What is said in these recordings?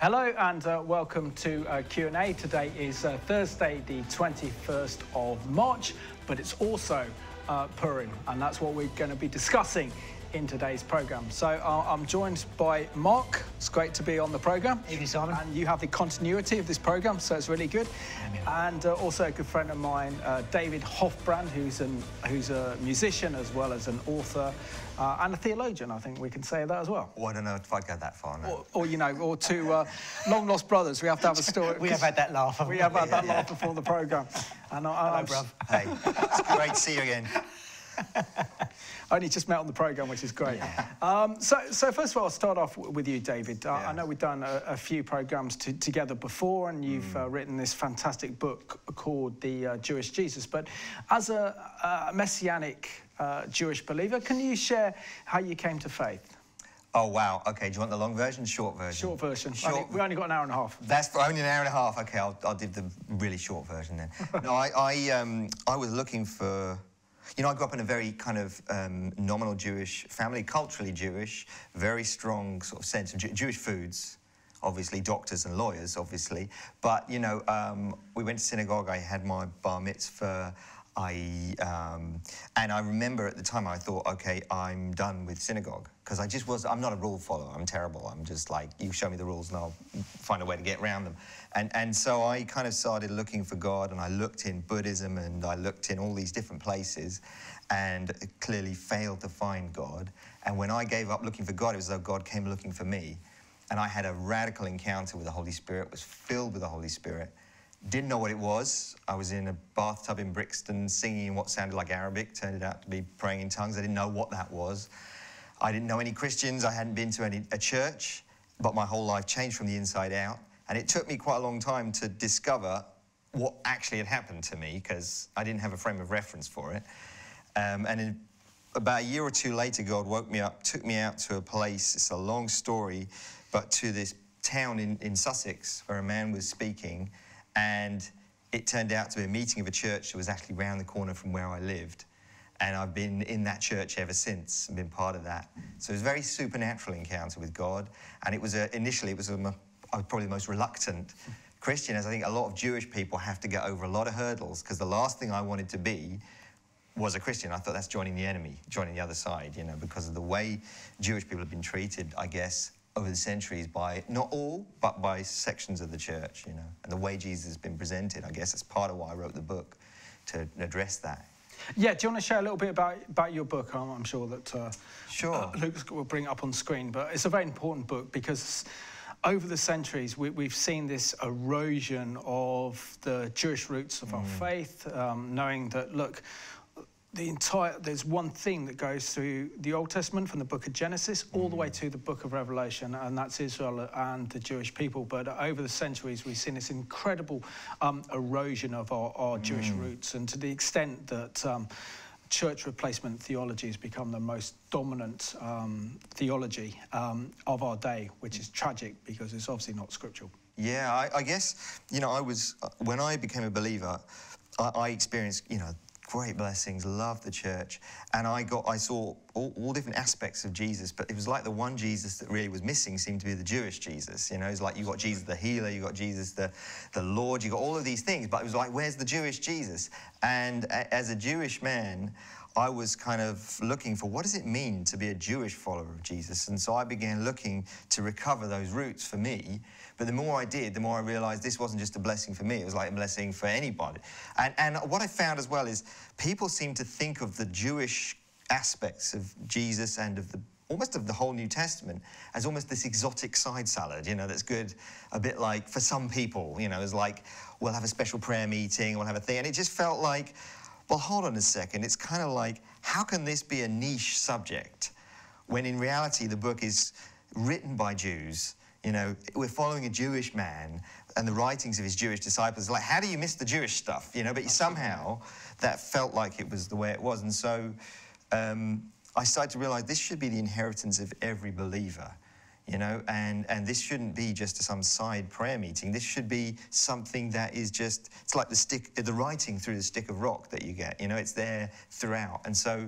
Hello and welcome to Q&A. Today is Thursday, the 21st of March, but it's also Purim, and that's what we're going to be discussing in today's programme. So I'm joined by Mark. It's great to be on the programme. Evening, Simon. And you have the continuity of this programme, so it's really good. And also a good friend of mine, David Hoffbrand, who's a musician as well as an author and a theologian, I think we can say that as well. Oh, I don't know if I'd go that far, no. Or two long-lost brothers. We have to have a story. We have had that laugh, haven't we? We have had that laugh before the programme. Hello, bruv. Hey, it's great to see you again. Only just met on the programme, which is great. Yeah. So first of all, I'll start off with you, David. I know we've done a few programmes together before, and you've written this fantastic book called The Jewish Jesus. But as a messianic Jewish believer, can you share how you came to faith? Oh, wow. OK, do you want the long version, short version? Short version. We only got an hour and a half. That's for only an hour and a half. OK, I'll do the really short version then. No, I was looking for... You know, I grew up in a very kind of nominal Jewish family, culturally Jewish, very strong sort of sense of Jewish foods, obviously, doctors and lawyers, obviously. But, you know, we went to synagogue, I had my bar mitzvah, and I remember at the time I thought, OK, I'm done with synagogue. Because I'm not a rule follower, I'm terrible. I'm just like, you show me the rules and I'll find a way to get around them. And so I kind of started looking for God, and I looked in Buddhism and I looked in all these different places and clearly failed to find God. And when I gave up looking for God, it was as though God came looking for me. And I had a radical encounter with the Holy Spirit, was filled with the Holy Spirit. Didn't know what it was. I was in a bathtub in Brixton singing what sounded like Arabic, turned it out to be praying in tongues. I didn't know what that was. I didn't know any Christians. I hadn't been to a church, but my whole life changed from the inside out. And it took me quite a long time to discover what actually had happened to me, because I didn't have a frame of reference for it. And about a year or two later, God woke me up, took me out to a place, it's a long story, but to this town in Sussex where a man was speaking, and it turned out to be a meeting of a church that was actually round the corner from where I lived. And I've been in that church ever since and been part of that. So it was a very supernatural encounter with God. And it was initially, I was probably the most reluctant Christian, as I think a lot of Jewish people have to get over a lot of hurdles, because the last thing I wanted to be was a Christian. I thought that's joining the enemy, joining the other side, you know, because of the way Jewish people have been treated, I guess, over the centuries by, not all, but by sections of the church, you know, and the way Jesus has been presented. I guess that's part of why I wrote the book, to address that. Yeah, do you want to share a little bit about your book? I'm sure that Luke will bring it up on screen, but it's a very important book because over the centuries we've seen this erosion of the Jewish roots of our faith, knowing that, look, there's one theme that goes through the Old Testament from the book of Genesis all the way to the book of Revelation, and that's Israel and the Jewish people. But over the centuries, we've seen this incredible erosion of our Jewish roots, and to the extent that church replacement theology has become the most dominant theology of our day, which is tragic because it's obviously not scriptural. Yeah, I guess, you know, when I became a believer, I experienced, you know, great blessings, loved the church, and I saw all different aspects of Jesus, but it was like the one Jesus that really was missing seemed to be the Jewish Jesus. You know, it's like you got Jesus the healer, you got Jesus the Lord, you got all of these things, but it was like, where's the Jewish Jesus? And as a Jewish man, I was kind of looking for, what does it mean to be a Jewish follower of Jesus? And so I began looking to recover those roots for me. But the more I did, the more I realized this wasn't just a blessing for me, it was like a blessing for anybody. And what I found as well is people seem to think of the Jewish aspects of Jesus and of almost of the whole New Testament as almost this exotic side salad, you know, that's good, a bit like, for some people, you know, it's like, we'll have a special prayer meeting, we'll have a thing, and it just felt like, well, hold on a second, it's kind of like, how can this be a niche subject when in reality the book is written by Jews? You know, we're following a Jewish man and the writings of his Jewish disciples. Like, how do you miss the Jewish stuff? You know, but somehow that felt like it was the way it was. And so I started to realize this should be the inheritance of every believer, you know, and this shouldn't be just some side prayer meeting. This should be something that is just, it's like the writing through the stick of rock that you get, you know, it's there throughout. And so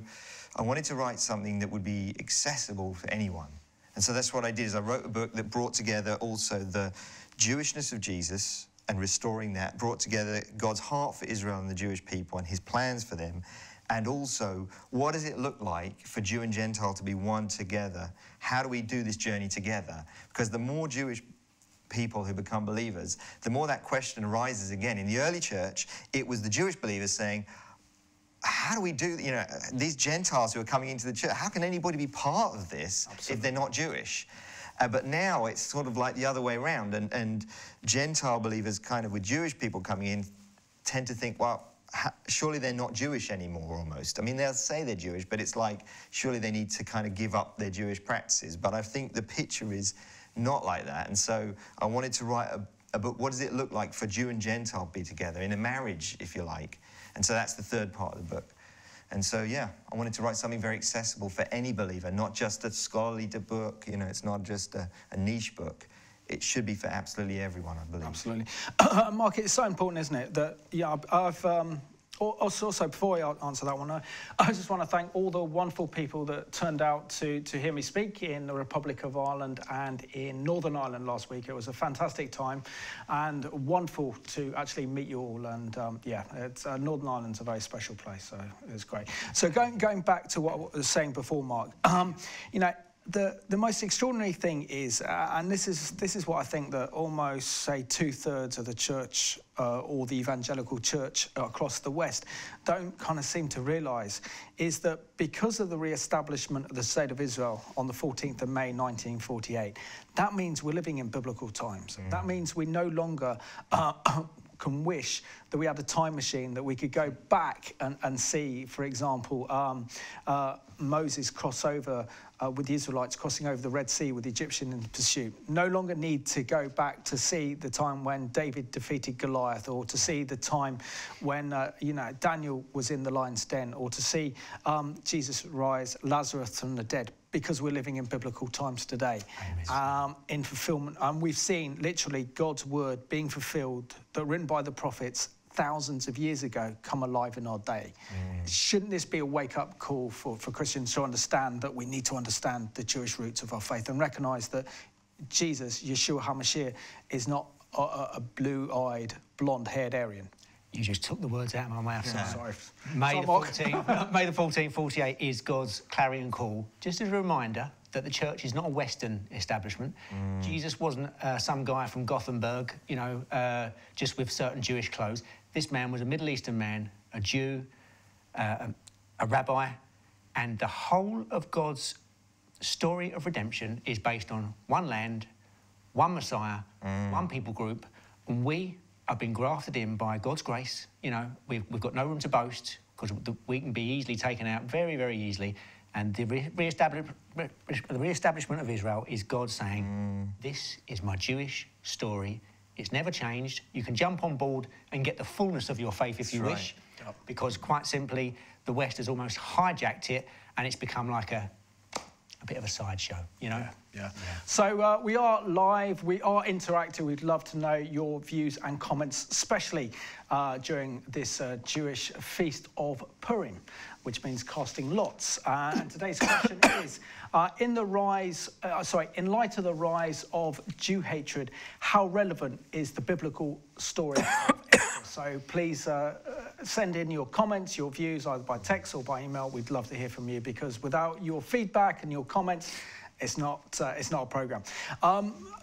I wanted to write something that would be accessible for anyone. And so that's what I did, is I wrote a book that brought together also the Jewishness of Jesus and restoring that, brought together God's heart for Israel and the Jewish people and his plans for them, and also what does it look like for Jew and Gentile to be one together? How do we do this journey together? Because the more Jewish people who become believers, the more that question arises again. In the early church, it was the Jewish believers saying, how do we do, you know, these Gentiles who are coming into the church, how can anybody be part of this if they're not Jewish? But now it's sort of like the other way around, and Gentile believers kind of with Jewish people coming in tend to think, well, surely they're not Jewish anymore almost. I mean, they'll say they're Jewish, but it's like, surely they need to kind of give up their Jewish practices. But I think the picture is not like that. And so I wanted to write a book, what does it look like for Jew and Gentile be together in a marriage, if you like? And so that's the third part of the book. And so, yeah, I wanted to write something very accessible for any believer, not just a scholarly book, you know, it's not just a niche book. It should be for absolutely everyone, I believe. Absolutely. Mark, it's so important, isn't it, that, yeah, I've... Also, before I answer that one, I just want to thank all the wonderful people that turned out to hear me speak in the Republic of Ireland and in Northern Ireland last week. It was a fantastic time and wonderful to actually meet you all. And yeah, Northern Ireland's a very special place, so it was great. So going back to what I was saying before, Mark, you know, the most extraordinary thing is, and this is what I think that almost, say, 2/3 of the church or the evangelical church across the West don't kind of seem to realise, is that because of the re-establishment of the State of Israel on the 14th of May 1948, that means we're living in biblical times. That means we no longer can wish that we had a time machine, that we could go back and see, for example, Moses cross over with the Israelites crossing over the Red Sea with the Egyptian in pursuit. No longer need to go back to see the time when David defeated Goliath, or to see the time when you know, Daniel was in the lion's den, or to see Jesus rise Lazarus from the dead, because we're living in biblical times today. In fulfillment, and we've seen literally God's word being fulfilled, that written by the prophets thousands of years ago, come alive in our day. Shouldn't this be a wake-up call for Christians to understand that we need to understand the Jewish roots of our faith and recognise that Jesus, Yeshua HaMashiach, is not a blue-eyed, blonde-haired Aryan? You just took the words out of my mouth. Yeah. Sorry. May the 1448 is God's clarion call. Just as a reminder that the church is not a Western establishment. Jesus wasn't some guy from Gothenburg, you know, just with certain Jewish clothes. This man was a Middle Eastern man, a Jew, a rabbi, and the whole of God's story of redemption is based on one land, one Messiah, one people group, and we have been grafted in by God's grace. You know, we've got no room to boast, because we can be easily taken out very, very easily. And the re-establishment of Israel is God saying, this is my Jewish story. It's never changed. You can jump on board and get the fullness of your faith if you wish, because quite simply, the West has almost hijacked it, and it's become like a bit of a sideshow, you know? Yeah. So we are live, we are interactive. We'd love to know your views and comments, especially during this Jewish feast of Purim, which means casting lots. And today's question is, in light of the rise of Jew hatred, how relevant is the biblical story of Israel? So please send in your comments, your views, either by text or by email. We'd love to hear from you, because without your feedback and your comments, it's not a programme.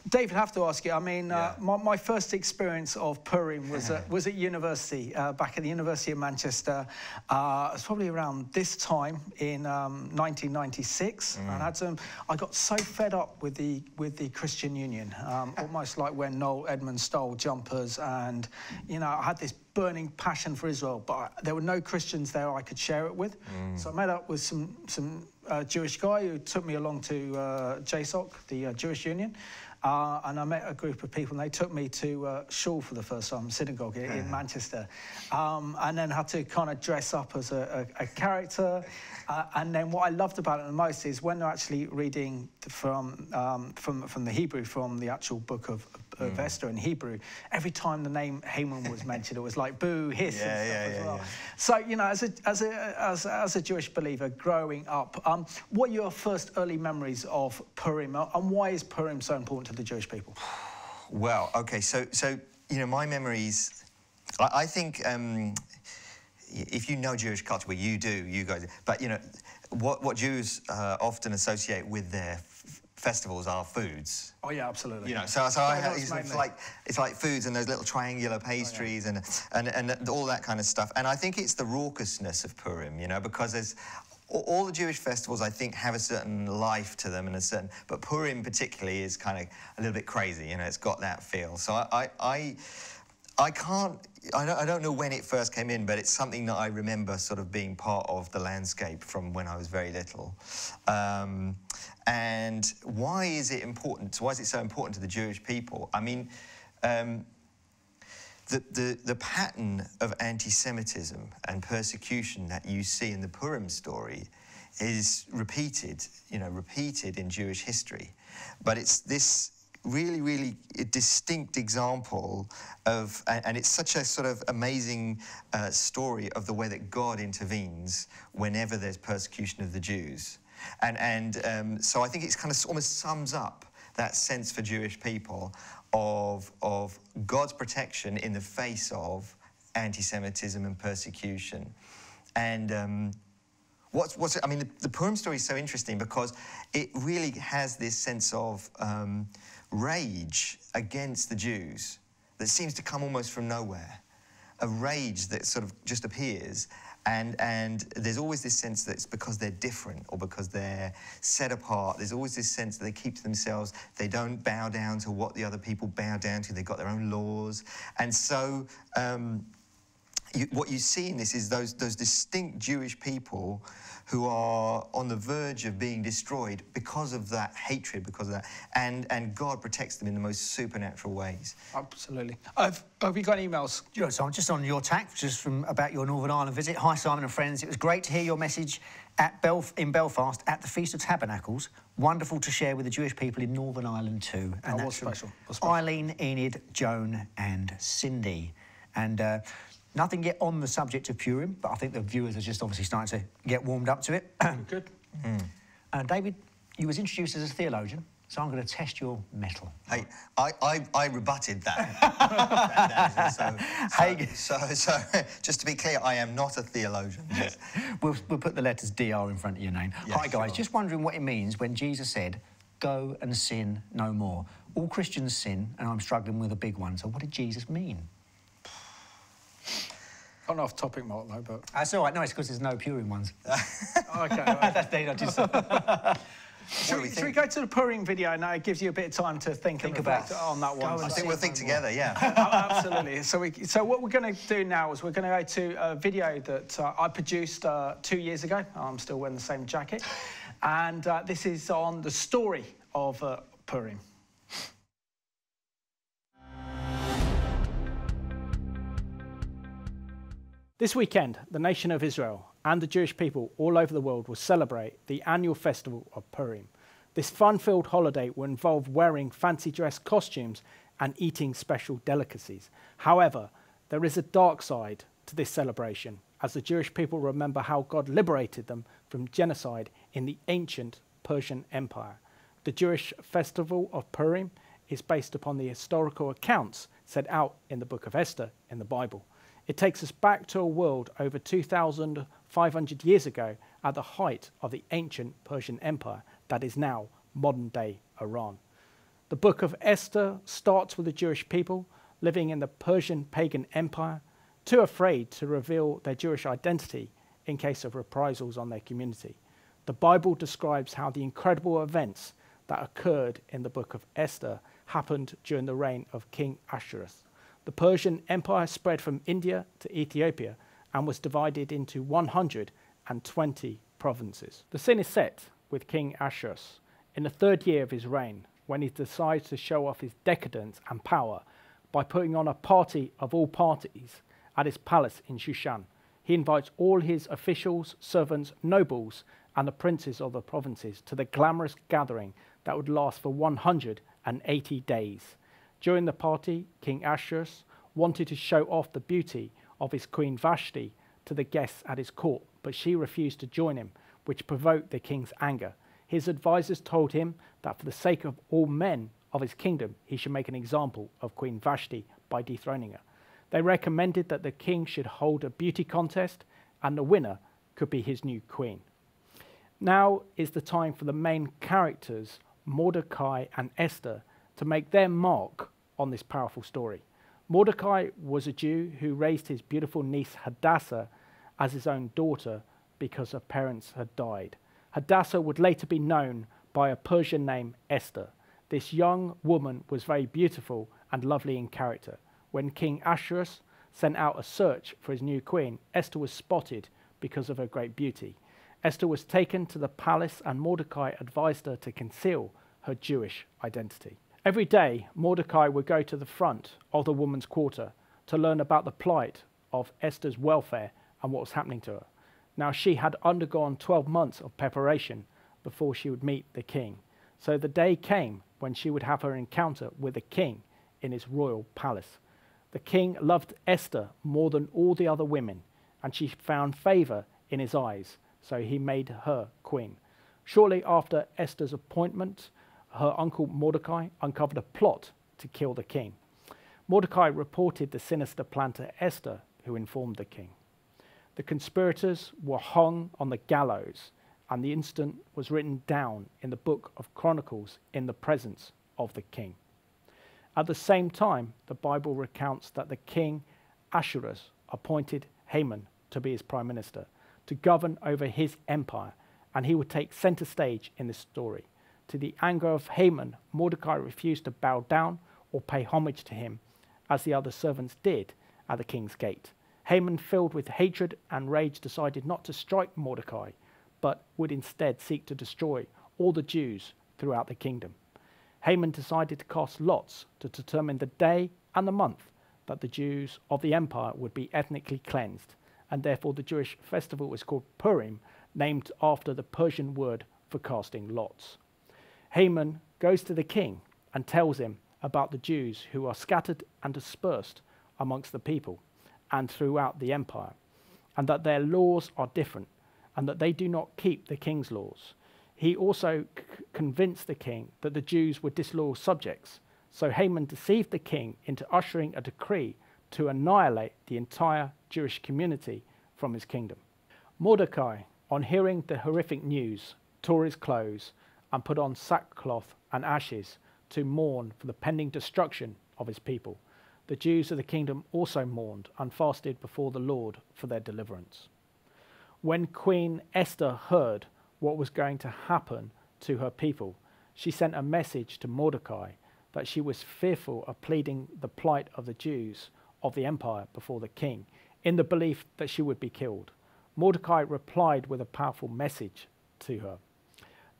David, I have to ask you, I mean, my first experience of Purim was at university, back at the University of Manchester. It was probably around this time in 1996. And I got so fed up with the Christian Union, almost like when Noel Edmonds stole jumpers, and, you know, I had this burning passion for Israel, but there were no Christians there I could share it with. So I met up with some Jewish guy who took me along to JSOC, the Jewish Union, and I met a group of people, and they took me to shul for the first time, synagogue in Manchester, and then had to kind of dress up as a character. And then what I loved about it the most is when they're actually reading from the Hebrew, from the actual book of of Esther in Hebrew, every time the name Haman was mentioned, it was like boo, hiss, and stuff as well. Yeah. So, you know, as a Jewish believer growing up, what are your first early memories of Purim, and why is Purim so important to the Jewish people? Well, okay, so you know, my memories, I think if you know Jewish culture, well, you do, you guys, but you know, what Jews often associate with their festivals are foods. Oh yeah, absolutely. You know, so it's like foods and those little triangular pastries and all that kind of stuff. And I think it's the raucousness of Purim, you know, because there's all the Jewish festivals, I think, have a certain life to them and a certain, but Purim particularly is kind of a little bit crazy, you know, it's got that feel. So I don't know when it first came in, but it's something that I remember sort of being part of the landscape from when I was very little. And why is it important? Why is it so important to the Jewish people? I mean, the pattern of anti-Semitism and persecution that you see in the Purim story is repeated in Jewish history. But it's this really, really distinct example of, and it's such a sort of amazing story of the way that God intervenes whenever there's persecution of the Jews. And so I think it's kind of almost sums up that sense for Jewish people of God's protection in the face of anti-Semitism and persecution. And I mean, the Purim story is so interesting because it really has this sense of rage against the Jews that seems to come almost from nowhere. A rage that sort of just appears. And there's always this sense that it's because they're different or because they're set apart. There's always this sense that they keep to themselves. They don't bow down to what the other people bow down to. They've got their own laws. And so what you see in this is those distinct Jewish people who are on the verge of being destroyed because of that hatred, because of that, and God protects them in the most supernatural ways. Absolutely. Have you got emails? Yeah, so I'm just on your tack, just from about your Northern Ireland visit. Hi, Simon and friends. It was great to hear your message in Belfast at the Feast of Tabernacles. Wonderful to share with the Jewish people in Northern Ireland too. And that's special. Eileen, Enid, Joan and Cindy. And nothing yet on the subject of Purim, but I think the viewers are just obviously starting to get warmed up to it. Good. David, you was introduced as a theologian, so I'm going to test your mettle. Hey, I rebutted that. So just to be clear, I am not a theologian. Yes. We'll put the letters DR in front of your name. Yeah, hi, guys. Sure. Just wondering what it means when Jesus said, "Go and sin no more." All Christians sin, and I'm struggling with a big one. So what did Jesus mean? Not off topic, Mark, though, but... That's all right. No, it's because there's no Purim ones. OK. Should we go to the Purim video now? It gives you a bit of time to think about on that one. I think we'll think together, yeah. Absolutely. So what we're going to do now is we're going to go to a video that I produced 2 years ago. I'm still wearing the same jacket. And this is on the story of Purim. This weekend, the nation of Israel and the Jewish people all over the world will celebrate the annual festival of Purim. This fun-filled holiday will involve wearing fancy dress costumes and eating special delicacies. However, there is a dark side to this celebration, as the Jewish people remember how God liberated them from genocide in the ancient Persian Empire. The Jewish festival of Purim is based upon the historical accounts set out in the book of Esther in the Bible. It takes us back to a world over 2,500 years ago at the height of the ancient Persian Empire that is now modern-day Iran. The book of Esther starts with the Jewish people living in the Persian pagan empire, too afraid to reveal their Jewish identity in case of reprisals on their community. The Bible describes how the incredible events that occurred in the book of Esther happened during the reign of King Ahasuerus. The Persian Empire spread from India to Ethiopia and was divided into 120 provinces. The scene is set with King Ahasuerus in the 3rd year of his reign, when he decides to show off his decadence and power by putting on a party of all parties at his palace in Shushan. He invites all his officials, servants, nobles, and the princes of the provinces to the glamorous gathering that would last for 180 days. During the party, King Ahasuerus wanted to show off the beauty of his queen Vashti to the guests at his court, but she refused to join him, which provoked the king's anger. His advisors told him that for the sake of all men of his kingdom, he should make an example of Queen Vashti by dethroning her. They recommended that the king should hold a beauty contest and the winner could be his new queen. Now is the time for the main characters, Mordecai and Esther, to make their mark on this powerful story. Mordecai was a Jew who raised his beautiful niece Hadassah as his own daughter because her parents had died. Hadassah would later be known by a Persian name, Esther. This young woman was very beautiful and lovely in character. When King Ahasuerus sent out a search for his new queen, Esther was spotted because of her great beauty. Esther was taken to the palace and Mordecai advised her to conceal her Jewish identity. Every day, Mordecai would go to the front of the woman's quarter to learn about the plight of Esther's welfare and what was happening to her. Now, she had undergone 12 months of preparation before she would meet the king. So the day came when she would have her encounter with the king in his royal palace. The king loved Esther more than all the other women, and she found favor in his eyes, so he made her queen. Shortly after Esther's appointment, her uncle Mordecai uncovered a plot to kill the king. Mordecai reported the sinister plan to Esther, who informed the king. The conspirators were hung on the gallows, and the incident was written down in the book of Chronicles in the presence of the king. At the same time, the Bible recounts that the king Ahasuerus appointed Haman to be his prime minister, to govern over his empire, and he would take center stage in this story. To the anger of Haman, Mordecai refused to bow down or pay homage to him, as the other servants did at the king's gate. Haman, filled with hatred and rage, decided not to strike Mordecai, but would instead seek to destroy all the Jews throughout the kingdom. Haman decided to cast lots to determine the day and the month that the Jews of the empire would be ethnically cleansed, and therefore the Jewish festival is called Purim, named after the Persian word for casting lots. Haman goes to the king and tells him about the Jews who are scattered and dispersed amongst the people and throughout the empire, and that their laws are different, and that they do not keep the king's laws. He also convinced the king that the Jews were disloyal subjects, so Haman deceived the king into ushering a decree to annihilate the entire Jewish community from his kingdom. Mordecai, on hearing the horrific news, tore his clothes and put on sackcloth and ashes to mourn for the pending destruction of his people. The Jews of the kingdom also mourned and fasted before the Lord for their deliverance. When Queen Esther heard what was going to happen to her people, she sent a message to Mordecai that she was fearful of pleading the plight of the Jews of the empire before the king, in the belief that she would be killed. Mordecai replied with a powerful message to her.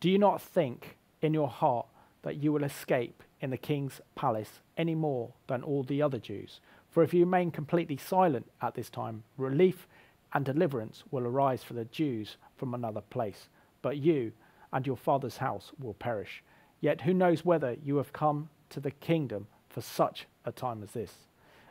Do you not think in your heart that you will escape in the king's palace any more than all the other Jews? For if you remain completely silent at this time, relief and deliverance will arise for the Jews from another place, but you and your father's house will perish. Yet who knows whether you have come to the kingdom for such a time as this?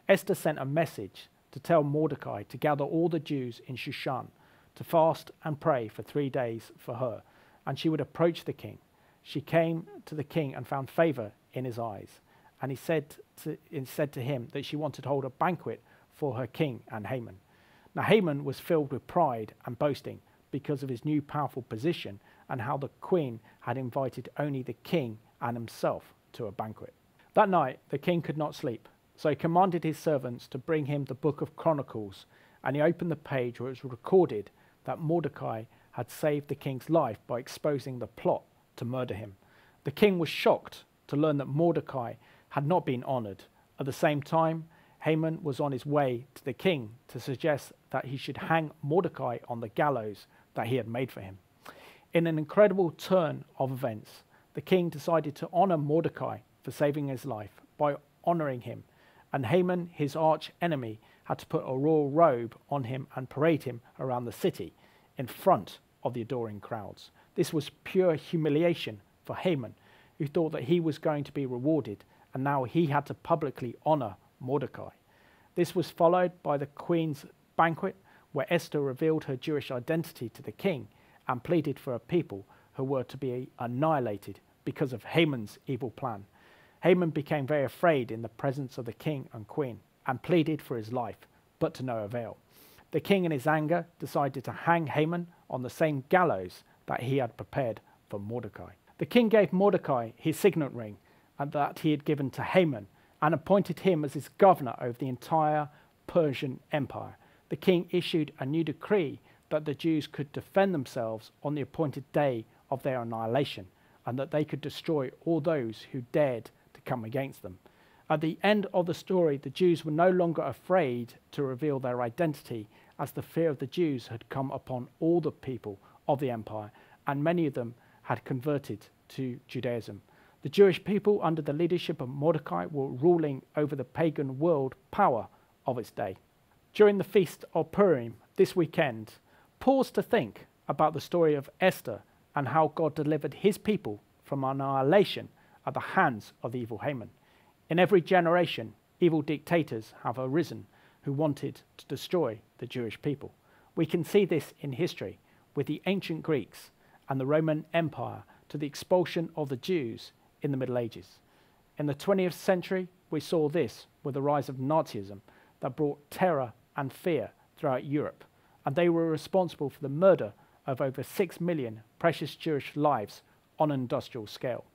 Esther sent a message to tell Mordecai to gather all the Jews in Shushan, to fast and pray for 3 days for her, and she would approach the king. She came to the king and found favor in his eyes, and he said to him that she wanted to hold a banquet for her king and Haman. Now Haman was filled with pride and boasting because of his new powerful position and how the queen had invited only the king and himself to a banquet. That night the king could not sleep, so he commanded his servants to bring him the book of Chronicles, and he opened the page where it was recorded that Mordecai had saved the king's life by exposing the plot to murder him. The king was shocked to learn that Mordecai had not been honored. At the same time, Haman was on his way to the king to suggest that he should hang Mordecai on the gallows that he had made for him. In an incredible turn of events, the king decided to honor Mordecai for saving his life by honoring him, and Haman, his arch enemy, had to put a royal robe on him and parade him around the city in front of the adoring crowds. This was pure humiliation for Haman, who thought that he was going to be rewarded and now he had to publicly honour Mordecai. This was followed by the Queen's banquet, where Esther revealed her Jewish identity to the king and pleaded for a people who were to be annihilated because of Haman's evil plan. Haman became very afraid in the presence of the king and queen and pleaded for his life, but to no avail. The king, in his anger, decided to hang Haman on the same gallows that he had prepared for Mordecai. The king gave Mordecai his signet ring and that he had given to Haman and appointed him as his governor over the entire Persian Empire. The king issued a new decree that the Jews could defend themselves on the appointed day of their annihilation, and that they could destroy all those who dared to come against them. At the end of the story, the Jews were no longer afraid to reveal their identity, as the fear of the Jews had come upon all the people of the empire, and many of them had converted to Judaism. The Jewish people, under the leadership of Mordecai, were ruling over the pagan world power of its day. During the Feast of Purim this weekend, pause to think about the story of Esther and how God delivered his people from annihilation at the hands of the evil Haman. In every generation, evil dictators have arisen who wanted to destroy the Jewish people. We can see this in history with the ancient Greeks and the Roman Empire to the expulsion of the Jews in the Middle Ages. In the 20th century, we saw this with the rise of Nazism that brought terror and fear throughout Europe, and they were responsible for the murder of over 6 million precious Jewish lives on an industrial scale.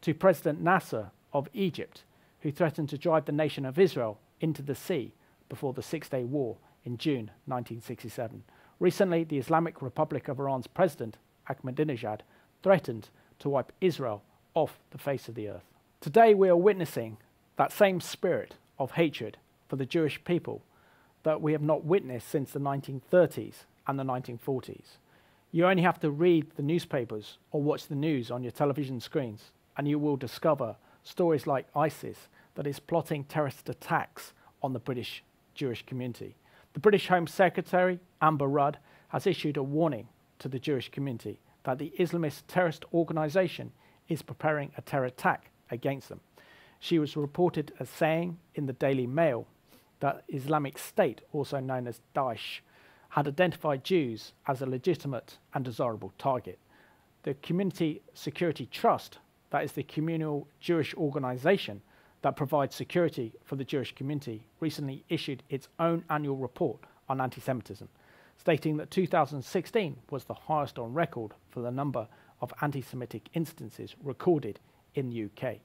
To President Nasser of Egypt, who threatened to drive the nation of Israel into the sea before the Six-Day War in June 1967. Recently, the Islamic Republic of Iran's president, Ahmadinejad, threatened to wipe Israel off the face of the earth. Today, we are witnessing that same spirit of hatred for the Jewish people that we have not witnessed since the 1930s and the 1940s. You only have to read the newspapers or watch the news on your television screens, and you will discover stories like ISIS that is plotting terrorist attacks on the British Jewish community. The British Home Secretary, Amber Rudd, has issued a warning to the Jewish community that the Islamist terrorist organisation is preparing a terror attack against them. She was reported as saying in the Daily Mail that Islamic State, also known as Daesh, had identified Jews as a legitimate and desirable target. The Community Security Trust, that is the communal Jewish organisation that provides security for the Jewish community, recently issued its own annual report on anti-Semitism, stating that 2016 was the highest on record for the number of anti-Semitic instances recorded in the UK.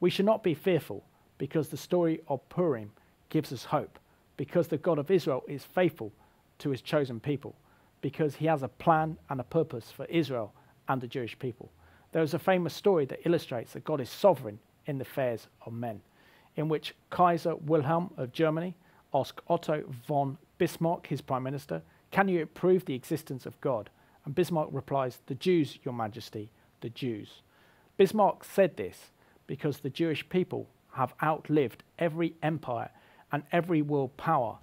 We should not be fearful, because the story of Purim gives us hope, because the God of Israel is faithful to his chosen people, because he has a plan and a purpose for Israel and the Jewish people. There is a famous story that illustrates that God is sovereign in the affairs of men, in which Kaiser Wilhelm of Germany asked Otto von Bismarck, his prime minister, "Can you prove the existence of God?" And Bismarck replies, "The Jews, your majesty, the Jews." Bismarck said this because the Jewish people have outlived every empire, and every world power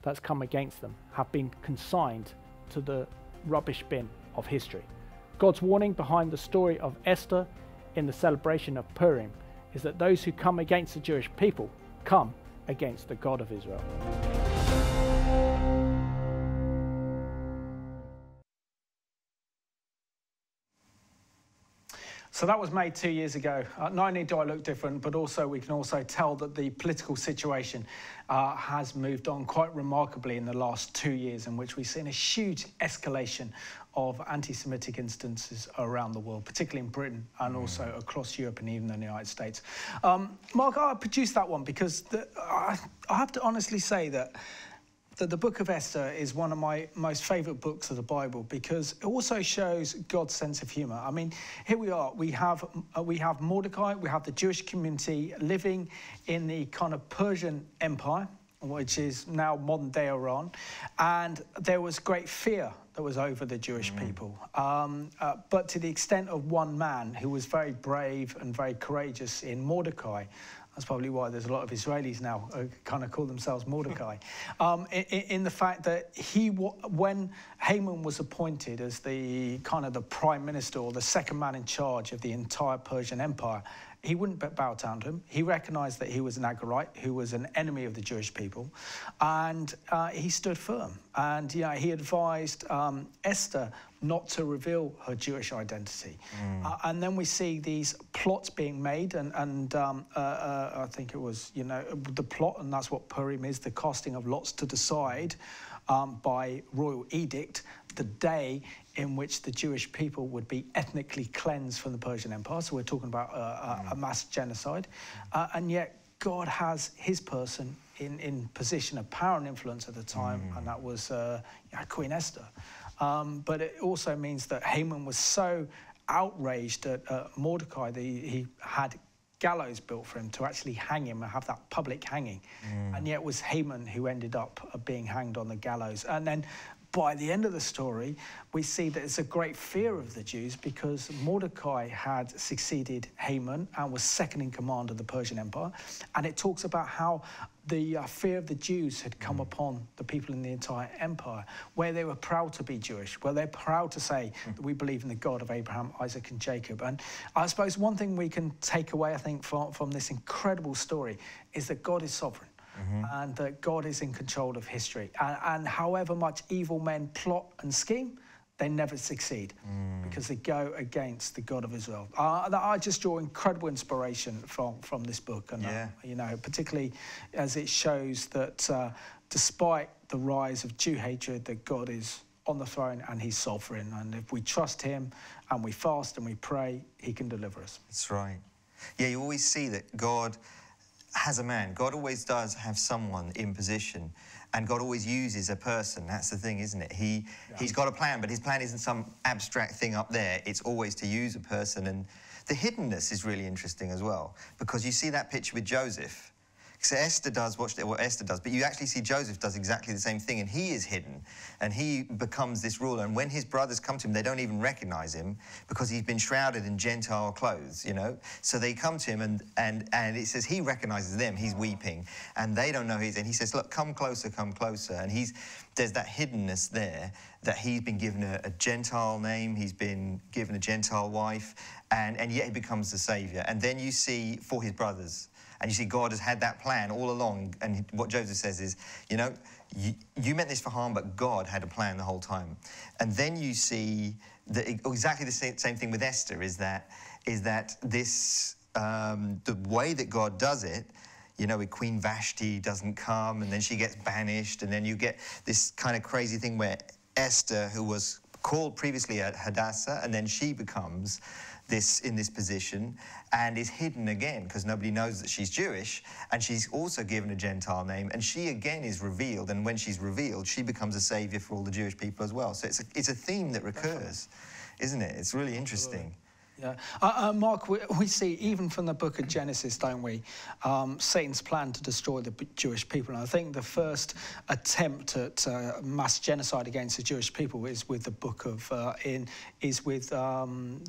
that's come against them have been consigned to the rubbish bin of history. God's warning behind the story of Esther in the celebration of Purim is that those who come against the Jewish people come against the God of Israel. So that was made 2 years ago. Not only do I look different, but also we can also tell that the political situation has moved on quite remarkably in the last 2 years, in which we've seen a huge escalation of anti-Semitic instances around the world, particularly in Britain and also across Europe and even the United States. Mark, I produced that one because I have to honestly say that the book of Esther is one of my most favourite books of the Bible, because it also shows God's sense of humour. I mean, here we are. We have Mordecai. We have the Jewish community living in the kind of Persian Empire, which is now modern-day Iran, and there was great fear that was over the Jewish people. But to the extent of one man who was very brave and very courageous in Mordecai. That's probably why there's a lot of Israelis now who kind of call themselves Mordecai. In the fact that when Haman was appointed as the kind of the prime minister or the second man in charge of the entire Persian Empire, he wouldn't bow down to him. He recognised that he was an Agorite, who was an enemy of the Jewish people, and he stood firm. And he advised Esther not to reveal her Jewish identity. And then we see these plots being made, and I think it was, the plot, and that's what Purim is, the casting of lots to decide by royal edict the day in which the Jewish people would be ethnically cleansed from the Persian Empire. So we're talking about a mass genocide. And yet God has his person in position of power and influence at the time, and that was Queen Esther. But it also means that Haman was so outraged at Mordecai that he had gallows built for him to actually hang him and have that public hanging. And yet it was Haman who ended up being hanged on the gallows. And then by the end of the story, we see that it's a great fear of the Jews because Mordecai had succeeded Haman and was second in command of the Persian Empire. And it talks about how the fear of the Jews had come upon the people in the entire empire, where they were proud to be Jewish, where they're proud to say that we believe in the God of Abraham, Isaac, and Jacob. And I suppose one thing we can take away, I think, from this incredible story is that God is sovereign. And that God is in control of history. And however much evil men plot and scheme, they never succeed because they go against the God of Israel. I just draw incredible inspiration from this book, and particularly as it shows that despite the rise of Jew hatred, that God is on the throne and he's sovereign. And if we trust him and we fast and we pray, he can deliver us. That's right. Yeah, you always see that God has a man. God always does have someone in position, and God always uses a person. That's the thing, isn't it? He's got a plan, but his plan isn't some abstract thing up there. It's always to use a person. And the hiddenness is really interesting as well, because you see that picture with Joseph. So Esther does what Esther does, but you actually see Joseph does exactly the same thing, and he is hidden, and he becomes this ruler. And when his brothers come to him, they don't even recognize him because he's been shrouded in Gentile clothes, So they come to him, and it says he recognizes them. He's weeping, and they don't know who he is. And he says, "Look, come closer, come closer." And there's that hiddenness there, that he's been given a Gentile name, he's been given a Gentile wife, and yet he becomes the savior. And then you see for his brothers. And you see God has had that plan all along. And what Joseph says is, you meant this for harm, but God had a plan the whole time. And then you see exactly the same thing with Esther, is that this, the way that God does it, with Queen Vashti doesn't come, and then she gets banished, and then you get this kind of crazy thing where Esther, who was called previously at Hadassah, and then she becomes in this position and is hidden again because nobody knows that she's Jewish, and she's also given a Gentile name, and she again is revealed, and when she's revealed, she becomes a savior for all the Jewish people as well. So it's a theme that recurs, isn't it? It's really interesting. Yeah. Mark, we see, even from the book of Genesis, don't we, Satan's plan to destroy the Jewish people. And I think the first attempt at mass genocide against the Jewish people is with the book of, the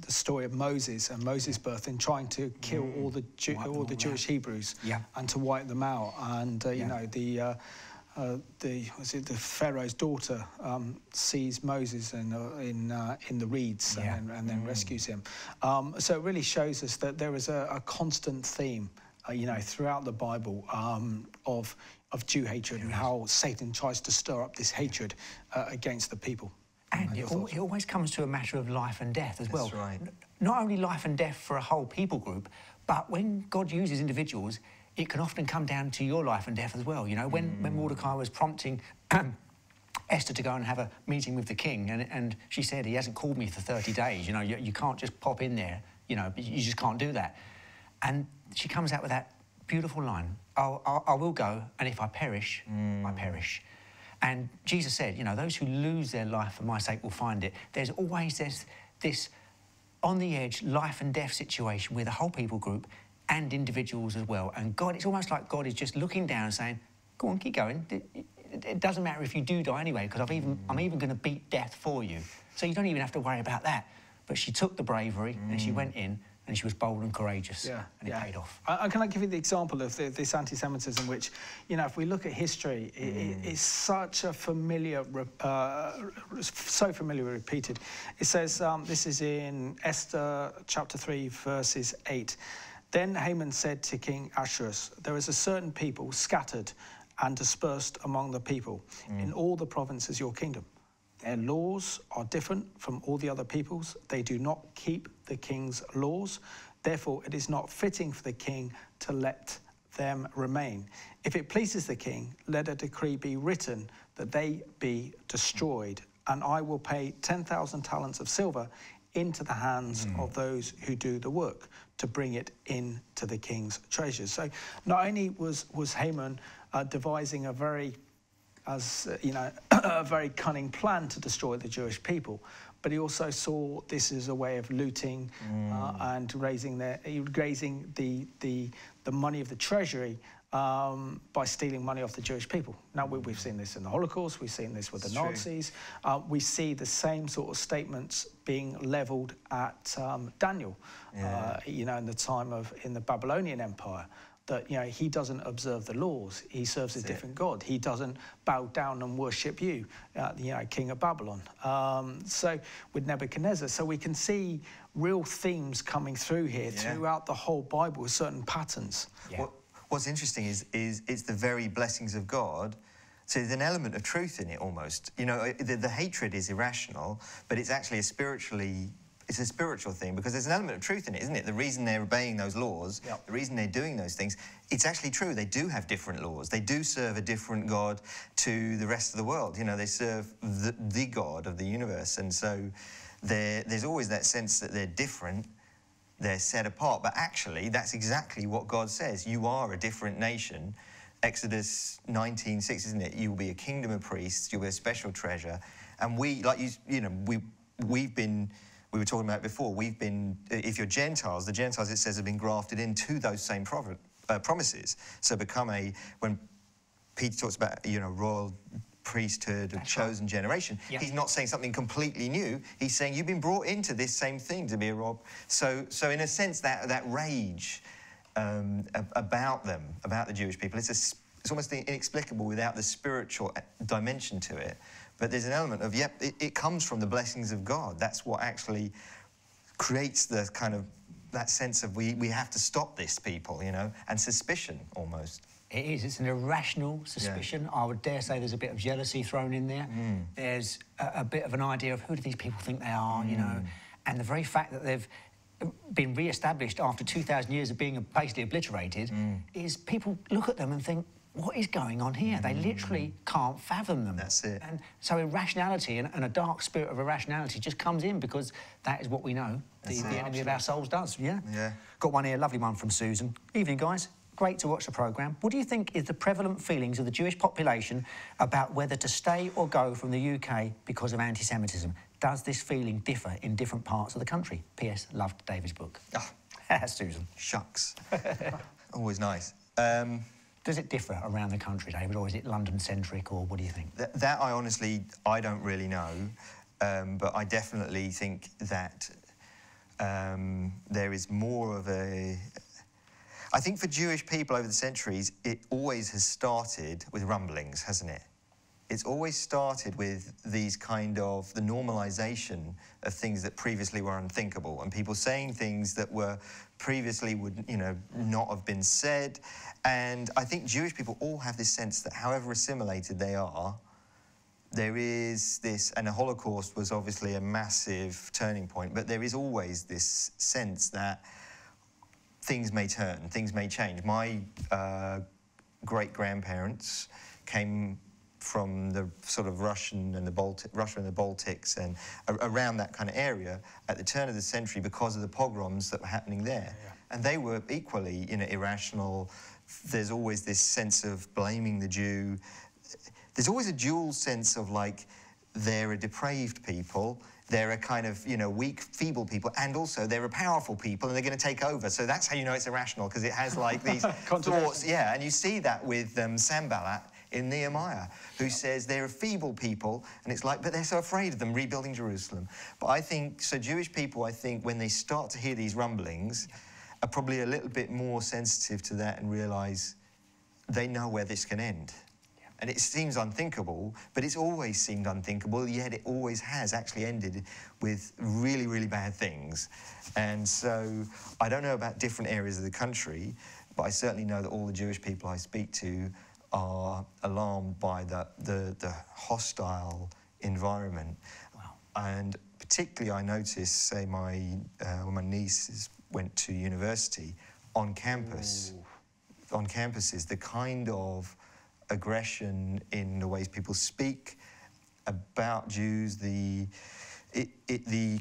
story of Moses and Moses' birth, in trying to kill all the Jewish Hebrews and to wipe them out. And, the Pharaoh's daughter sees Moses in the reeds and then rescues him. So it really shows us that there is a constant theme, throughout the Bible of Jew hatred and how Satan tries to stir up this hatred against the people. And it always comes to a matter of life and death as well. That's right. Not only life and death for a whole people group, but when God uses individuals, it can often come down to your life and death as well. When Mordecai was prompting Esther to go and have a meeting with the king, and she said, he hasn't called me for 30 days, you can't just pop in there, you just can't do that. And she comes out with that beautiful line, I will go, and if I perish, I perish. And Jesus said, those who lose their life for my sake will find it. There's always this on the edge life and death situation with a whole people group and individuals as well. And God, it's almost like God is just looking down and saying, go on, keep going. It doesn't matter if you do die anyway, because I'm even going to beat death for you. So you don't even have to worry about that. But she took the bravery and she went in, and she was bold and courageous, and it paid off. Can I give you the example of this anti-Semitism, which, if we look at history, it is such a familiar, so familiarly repeated. It says, this is in Esther chapter 3, verses 8. Then Haman said to King Ahasuerus, there is a certain people scattered and dispersed among the people in all the provinces of your kingdom. Their laws are different from all the other peoples. They do not keep the king's laws. Therefore, it is not fitting for the king to let them remain. If it pleases the king, let a decree be written that they be destroyed, and I will pay 10,000 talents of silver into the hands of those who do the work to bring it into the king's treasures. So not only was Haman devising a very, a very cunning plan to destroy the Jewish people, but he also saw this as a way of looting and raising the money of the treasury by stealing money off the Jewish people. Now, we've seen this in the Holocaust, we've seen this with the Nazis. We see the same sort of statements being levelled at Daniel, in the time in the Babylonian Empire, that, he doesn't observe the laws, he serves a different God. He doesn't bow down and worship you, king of Babylon. So with Nebuchadnezzar, so we can see real themes coming through here throughout the whole Bible, certain patterns. Yeah. What's interesting is it's the very blessings of God. So there's an element of truth in it almost. The hatred is irrational, but it's actually it's a spiritual thing, because there's an element of truth in it, isn't it? The reason they're obeying those laws, the reason they're doing those things, it's actually true. They do have different laws. They do serve a different God to the rest of the world. They serve the God of the universe. And so there's always that sense that they're different. They're set apart, but actually that's exactly what God says. You are a different nation. Exodus 19:6, isn't it? You will be a kingdom of priests. You'll be a special treasure. And we were talking about it before. If you're Gentiles, the Gentiles, it says, have been grafted into those same promises. So when Peter talks about royal priesthood, a chosen generation, he's not saying something completely new. He's saying you've been brought into this same thing to be a royal. So in a sense, that rage about them, about the Jewish people, it's almost inexplicable without the spiritual dimension to it. But there's an element of, it comes from the blessings of God. That's what actually creates the kind of that sense of we have to stop this, people, and suspicion almost. It is. It's an irrational suspicion. I would dare say there's a bit of jealousy thrown in there. There's a bit of an idea of who do these people think they are, and the very fact that they've been re-established after 2,000 years of being basically obliterated is people look at them and think, what is going on here? They literally can't fathom them. That's it. And so irrationality and a dark spirit of irrationality just comes in, because that is what we know the enemy of our souls does. Yeah. Got one here, lovely one from Susan. Evening, guys. Great to watch the programme. What do you think is the prevalent feelings of the Jewish population about whether to stay or go from the UK because of anti-Semitism? Does this feeling differ in different parts of the country? P.S. Loved David's book. Susan. Shucks. Always nice. Does it differ around the country, David, or is it London-centric, or what do you think? That I honestly, I don't really know, but I definitely think that there is more of a... I think for Jewish people over the centuries, it always has started with rumblings, hasn't it? It's always started with these kind of the normalisation of things that previously were unthinkable, and people saying things that were previously would, not have been said. And I think Jewish people all have this sense that however assimilated they are, there is this, and the Holocaust was obviously a massive turning point, but there is always this sense that things may turn, things may change. My great-grandparents came from the sort of Russia and the Baltics and around that kind of area at the turn of the century because of the pogroms that were happening there. And they were equally, irrational. There's always this sense of blaming the Jew. There's always a dual sense of, like, they're a depraved people, they're a kind of, weak, feeble people, and also they're a powerful people and they're going to take over. So that's how you know it's irrational, because it has, like, these thoughts. Yeah, and you see that with Sanballat in Nehemiah, who says they're a feeble people, and it's like, but they're so afraid of them rebuilding Jerusalem. But I think, so Jewish people, I think, when they start to hear these rumblings, are probably a little bit more sensitive to that and realise they know where this can end. And it seems unthinkable, but it's always seemed unthinkable, yet it always has actually ended with really, really bad things. And so I don't know about different areas of the country, but I certainly know that all the Jewish people I speak to are alarmed by the hostile environment. Wow. And particularly I noticed, say, when my nieces went to university, on campus, on campuses, the kind of aggression in the ways people speak about Jews, the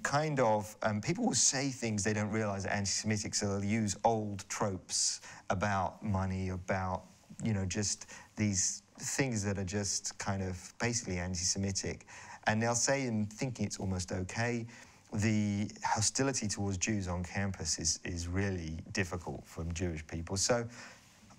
kind of, people will say things they don't realise are anti-Semitic, so they'll use old tropes about money, about, you know, just these things that are just kind of basically anti-Semitic. And they'll say, and thinking it's almost okay, the hostility towards Jews on campus is really difficult from Jewish people. So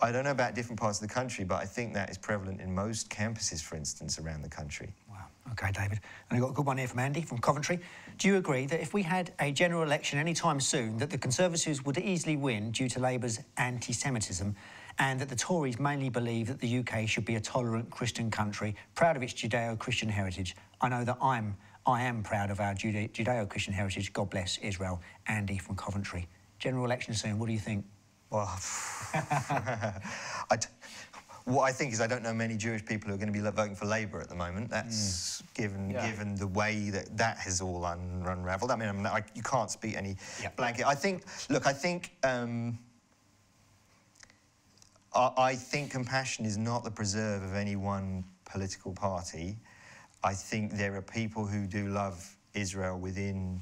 I don't know about different parts of the country, but I think that is prevalent in most campuses, for instance, around the country. Wow. OK, David. And I've got a good one here from Andy, from Coventry. Do you agree that if we had a general election any time soon, that the Conservatives would easily win due to Labour's anti-Semitism, and that the Tories mainly believe that the UK should be a tolerant Christian country, proud of its Judeo-Christian heritage? I know that I am proud of our Judeo-Christian heritage. God bless Israel. Andy from Coventry. General election soon, what do you think? Well, what I think is I don't know many Jewish people who are going to be voting for Labour at the moment. That's given the way that has all unravelled. I mean, you can't speak any blanket. I think compassion is not the preserve of any one political party. I think there are people who do love Israel within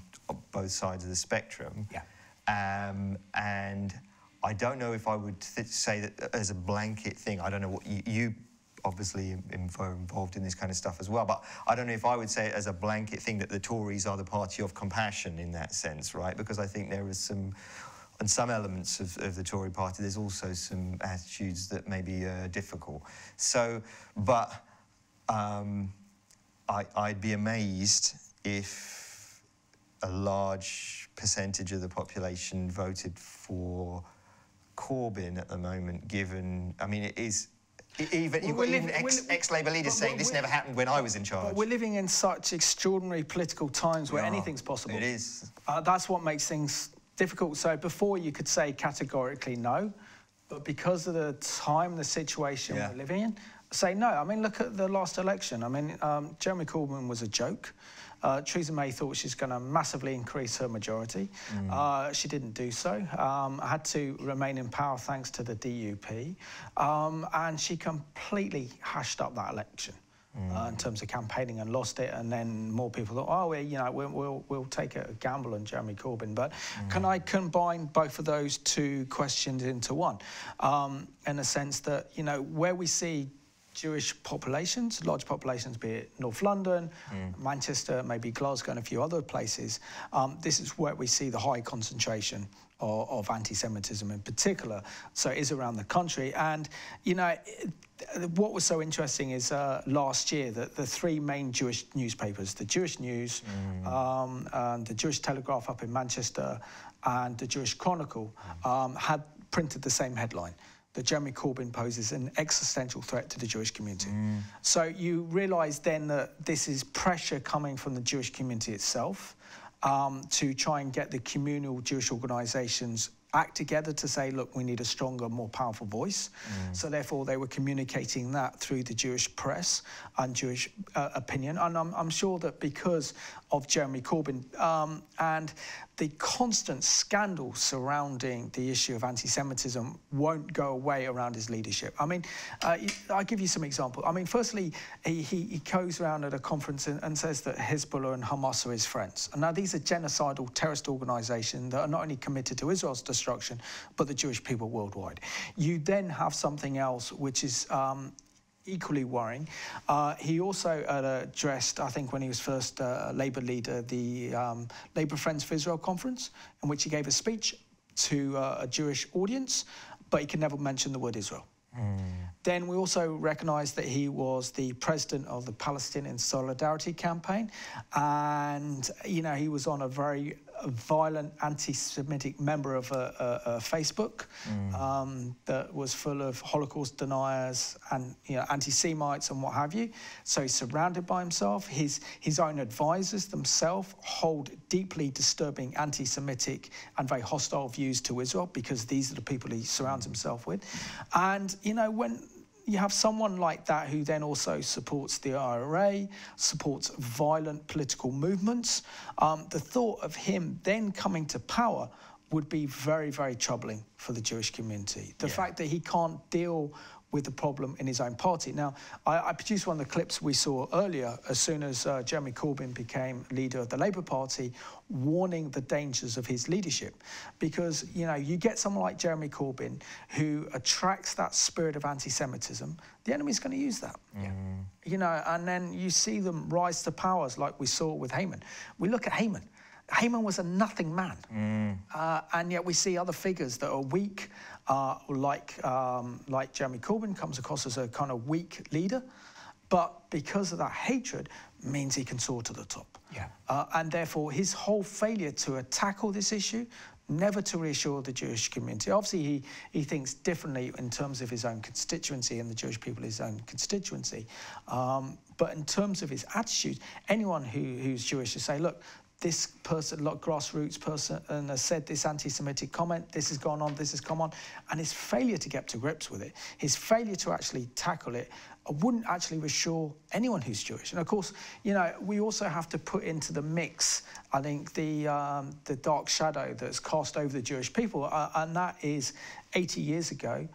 both sides of the spectrum. Yeah. And I don't know if I would say that as a blanket thing. I don't know what you obviously are involved in this kind of stuff as well, but I don't know if I would say it as a blanket thing that the Tories are the party of compassion in that sense, right? Because I think there is some elements of the Tory party, there's also some attitudes that may be difficult. So, but I'd be amazed if a large percentage of the population voted for Corbyn at the moment, given, I mean, it is, you've got even ex-Labour leaders saying this never happened when I was in charge. But we're living in such extraordinary political times where anything's possible. It is. That's what makes things difficult. So before you could say categorically no, but because of the time, the situation we're living in, say no. I mean, look at the last election. I mean, Jeremy Corbyn was a joke. Theresa May thought she's going to massively increase her majority. She didn't do so. Had to remain in power thanks to the DUP. And she completely hashed up that election in terms of campaigning and lost it. And then more people thought, oh, well, you know, we'll take a gamble on Jeremy Corbyn. But can I combine both of those two questions into one? In the sense that, you know, where we see Jewish populations, large populations, be it North London, Manchester, maybe Glasgow and a few other places, this is where we see the high concentration of anti-Semitism in particular. So it is around the country. And, you know, what was so interesting is last year that the three main Jewish newspapers, the Jewish News, and the Jewish Telegraph up in Manchester, and the Jewish Chronicle had printed the same headline, that Jeremy Corbyn poses an existential threat to the Jewish community. So you realise then that this is pressure coming from the Jewish community itself to try and get the communal Jewish organisations act together to say, look, we need a stronger, more powerful voice. So therefore they were communicating that through the Jewish press and Jewish opinion. And I'm sure that because of Jeremy Corbyn and the constant scandal surrounding the issue of anti-Semitism won't go away around his leadership. I mean, I'll give you some examples. I mean, firstly, he goes around at a conference and says that Hezbollah and Hamas are his friends. And now these are genocidal terrorist organisations that are not only committed to Israel's destruction, but the Jewish people worldwide. You then have something else which is equally worrying. He also addressed, I think when he was first Labour leader, the Labour Friends for Israel conference, in which he gave a speech to a Jewish audience, but he could never mention the word Israel. Then we also recognised that he was the president of the Palestinian Solidarity Campaign, and, you know, he was on a very violent anti-Semitic member of a Facebook that was full of Holocaust deniers and anti-Semites and what have you. So he's surrounded by himself. His own advisors themselves hold deeply disturbing anti-Semitic and very hostile views to Israel, because these are the people he surrounds himself with. And when you have someone like that who then also supports the IRA, supports violent political movements, the thought of him then coming to power would be very, very troubling for the Jewish community. The fact that he can't deal with the problem in his own party. Now, I produced one of the clips we saw earlier, as soon as Jeremy Corbyn became leader of the Labour Party, warning the dangers of his leadership. Because, you get someone like Jeremy Corbyn who attracts that spirit of anti-Semitism, the enemy's going to use that. And then you see them rise to powers like we saw with Haman. We look at Haman. Haman was a nothing man, and yet we see other figures that are weak, like Jeremy Corbyn comes across as a kind of weak leader, but because of that hatred means he can soar to the top. And therefore his whole failure to tackle this issue, never to reassure the Jewish community. Obviously he thinks differently in terms of his own constituency and the Jewish people his own constituency, but in terms of his attitude, anyone who's Jewish to say, look, this person, like grassroots person, and has said this anti-Semitic comment, this has gone on, this has come on, and his failure to get to grips with it, his failure to actually tackle it, wouldn't actually reassure anyone who's Jewish. And of course, we also have to put into the mix, I think, the dark shadow that's cast over the Jewish people, and that is 80 years ago,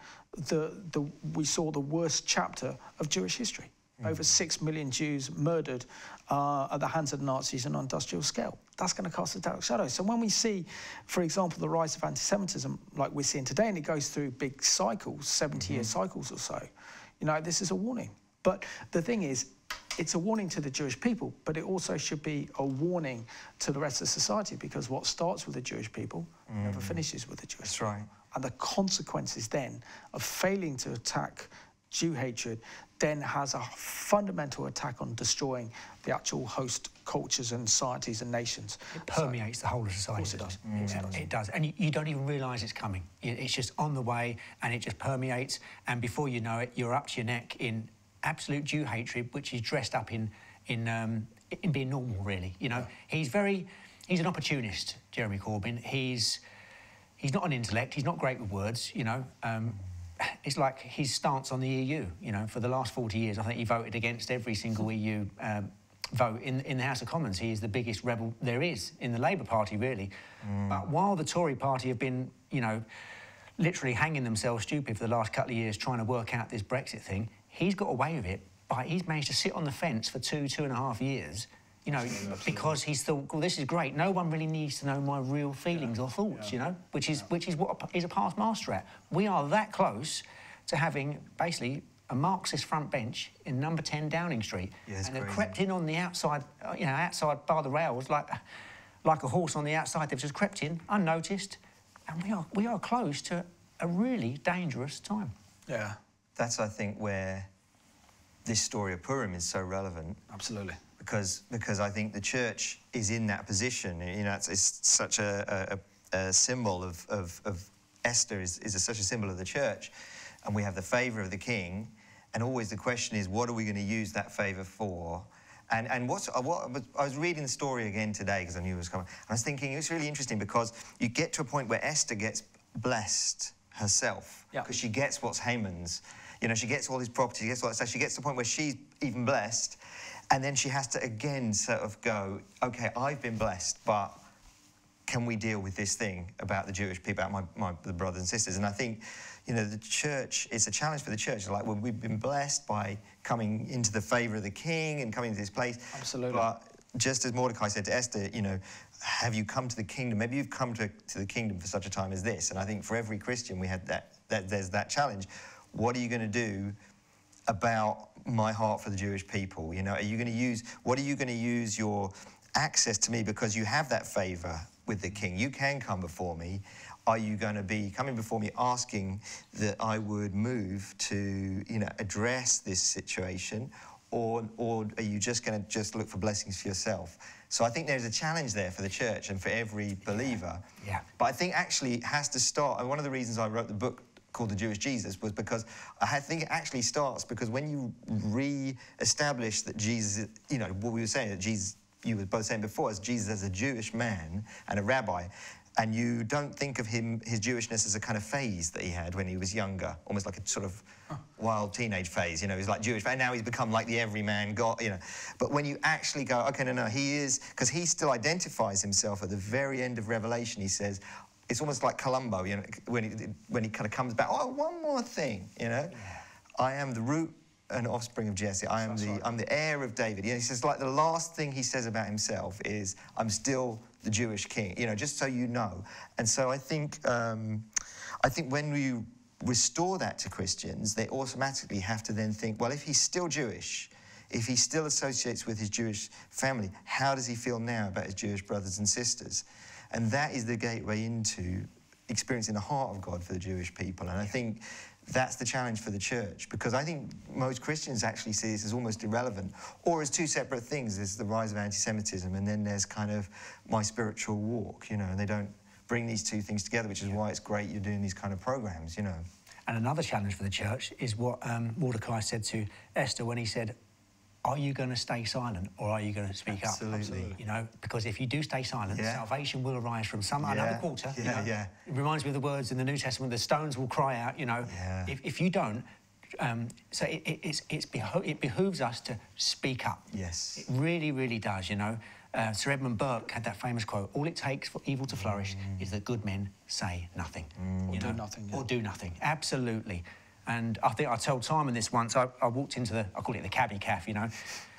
we saw the worst chapter of Jewish history. Over 6 million Jews murdered at the hands of the Nazis on an industrial scale. That's going to cast a dark shadow. So when we see, for example, the rise of anti-Semitism like we're seeing today, and it goes through big cycles, 70-year cycles or so, this is a warning. But the thing is, it's a warning to the Jewish people, but it also should be a warning to the rest of society, because what starts with the Jewish people never finishes with the Jewish people. That's right. And the consequences then of failing to attack Jew hatred then has a fundamental attack on destroying the actual host cultures and societies and nations. It permeates the whole of society. Of course it does. It does. And you don't even realise it's coming. It's just on the way, and it just permeates, and before you know it, you're up to your neck in absolute Jew hatred, which is dressed up in being normal, really. He's an opportunist, Jeremy Corbyn. He's not an intellect, he's not great with words, It's like his stance on the EU, for the last 40 years. I think he voted against every single EU vote in the House of Commons. He is the biggest rebel there is in the Labour Party, really. But while the Tory party have been, literally hanging themselves stupid for the last couple of years trying to work out this Brexit thing, he's got away with it. He's managed to sit on the fence for 2.5 years, because he's thought, well, this is great. No one really needs to know my real feelings or thoughts, which is what he's a past master at. We are that close to having basically a Marxist front bench in number 10 Downing Street, and they've crept in on the outside, outside by the rails like a horse on the outside. They've just crept in unnoticed, and we are close to a really dangerous time. Yeah, that's, I think, where this story of Purim is so relevant. Absolutely. Because I think the church is in that position. It's such a symbol of Esther is such a symbol of the church, and we have the favour of the king, and always the question is, what are we going to use that favour for? And I was reading the story again today because I knew it was coming. I was thinking it was really interesting because you get to a point where Esther gets blessed herself, because she gets what's Haman's. She gets all his property, she gets all that stuff. She gets to the point where she's even blessed. And then she has to again sort of go, OK, I've been blessed, but can we deal with this thing about the Jewish people, about the brothers and sisters? And I think, the church, it's a challenge for the church. Like, well, we've been blessed by coming into the favour of the king and coming to this place. Absolutely. But just as Mordecai said to Esther, have you come to the kingdom? Maybe you've come to the kingdom for such a time as this. And I think for every Christian, we had there's that challenge. What are you going to do about my heart for the Jewish people? Are you going to use, what are you going to use your access to me, because you have that favour with the king? You can come before me. Are you going to be coming before me asking that I would move to, address this situation? or are you just going to just look for blessings for yourself? So I think there's a challenge there for the church and for every believer. Yeah. But I think actually it has to start, and one of the reasons I wrote the book called The Jewish Jesus was because I think it actually starts because when you re-establish that Jesus, you know, what we were saying, that Jesus, you were both saying before, as Jesus as a Jewish man and a rabbi, and you don't think of him, his Jewishness as a kind of phase that he had when he was younger, almost like a sort of wild teenage phase, you know, he's like Jewish, and now he's become like the everyman God, you know. But when you actually go, okay, no, he is, because he still identifies himself at the very end of Revelation, he says, it's almost like Columbo, you know, when he kind of comes back, oh, one more thing, you know. Yeah. I am the root and offspring of Jesse. I'm the heir of David. You know, he says, like, the last thing he says about himself is, I'm still the Jewish king, you know, just so you know. And so I think when we restore that to Christians, they automatically have to then think, well, if he's still Jewish, if he still associates with his Jewish family, how does he feel now about his Jewish brothers and sisters? And that is the gateway into experiencing the heart of God for the Jewish people. And I think that's the challenge for the church, because I think most Christians actually see this as almost irrelevant, or as two separate things. There's the rise of anti-Semitism, and then there's kind of my spiritual walk, you know, and they don't bring these two things together, which is why it's great you're doing these kind of programs, you know. And another challenge for the church is what Mordecai said to Esther when he said, are you going to stay silent or are you going to speak up? Absolutely. You know, because if you do stay silent, salvation will arise from another quarter. Yeah, you know? yeah. It reminds me of the words in the New Testament, the stones will cry out, you know. Yeah. If you don't, so it behooves us to speak up. Yes. It really, really does, you know. Sir Edmund Burke had that famous quote, all it takes for evil to flourish is that good men say nothing. Or do nothing. Yeah. Or do nothing, absolutely. And I think I told Simon this once. I walked into I call it the cabbie caff, you know.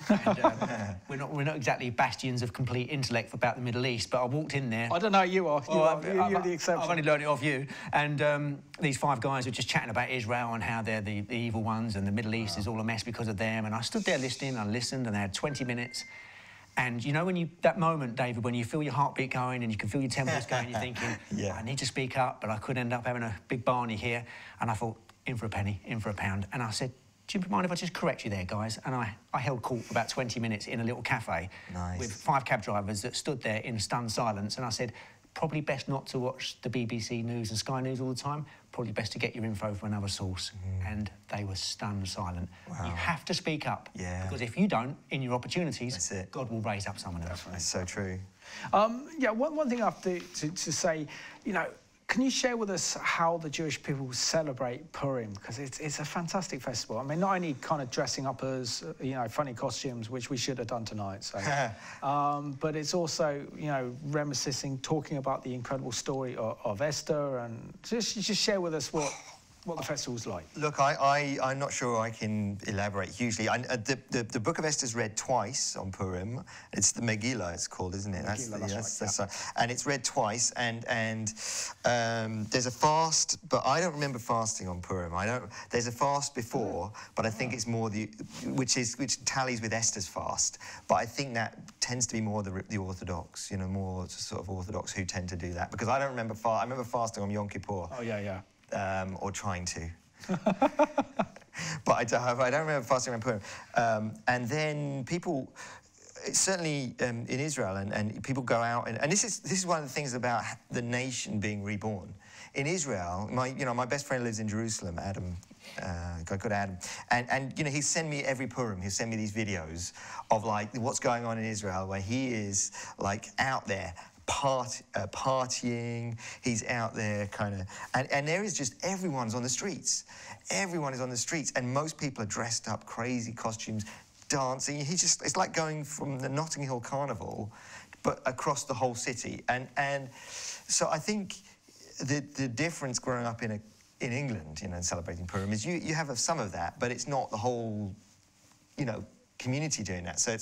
And, we're not exactly bastions of complete intellect about the Middle East, but I walked in there. I don't know, you are. You're the exception. I've only learned it off you. And these 5 guys were just chatting about Israel and how they're the evil ones and the Middle East is all a mess because of them. And I stood there listening, I listened, and they had 20 minutes. And you know when that moment, David, when you feel your heartbeat going and you can feel your temples going, you're thinking, I need to speak up, but I could end up having a big Barney here. And I thought, in for a penny, in for a pound. And I said, do you mind if I just correct you there, guys? And I held court for about 20 minutes in a little cafe with 5 cab drivers that stood there in stunned silence. And I said, probably best not to watch the BBC News and Sky News all the time. Probably best to get your info from another source. And they were stunned silent. Wow. You have to speak up. Yeah. Because if you don't, in your opportunities, God will raise up someone else. That's so true. Yeah, one thing I have to say, you know, can you share with us how the Jewish people celebrate Purim? Because it's a fantastic festival. I mean, not only kind of dressing up as, you know, funny costumes, which we should have done tonight, so, but it's also, you know, reminiscing, talking about the incredible story of Esther, and just share with us what the festival's like. Look, I'm not sure I can elaborate hugely. The Book of Esther's read twice on Purim. It's the Megillah, it's called, isn't it? That's right. And it's read twice, and there's a fast, but I don't remember fasting on Purim. There's a fast before, but I think it's more which tallies with Esther's fast. But I think that tends to be more the Orthodox, you know, more sort of Orthodox who tend to do that. Because I don't remember I remember fasting on Yom Kippur. Oh, yeah. Or trying to. But I don't remember fasting around Purim. And then people, certainly in Israel, and people go out, and this is one of the things about the nation being reborn. In Israel, my best friend lives in Jerusalem, Adam, guy called Adam, and you know, he'll send me every Purim, he'll send me these videos of like what's going on in Israel, where he is like out there, partying, he's out there kind of, and there is just, everyone's on the streets. Everyone is on the streets, and most people are dressed up, crazy costumes, dancing. It's like going from the Notting Hill Carnival, but across the whole city. And so I think the difference growing up in England, you know, celebrating Purim is you have some of that, but it's not the whole, you know, community doing that. So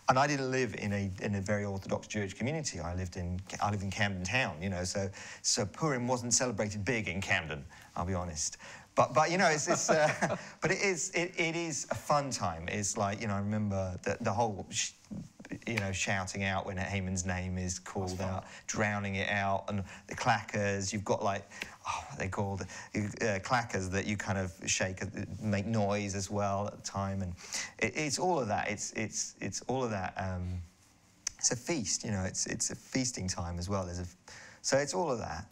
and I didn't live in a very Orthodox Jewish community. I lived in Camden Town, you know. So Purim wasn't celebrated big in Camden, I'll be honest. But you know, but it is a fun time. It's like, you know, I remember the whole you know, shouting out when Haman's name is called out, drowning it out, and the clackers. You've got like, oh, what are they called? Clackers that you kind of shake, make noise as well at the time, and it's all of that. It's all of that. It's a feast, you know. It's a feasting time as well. So it's all of that,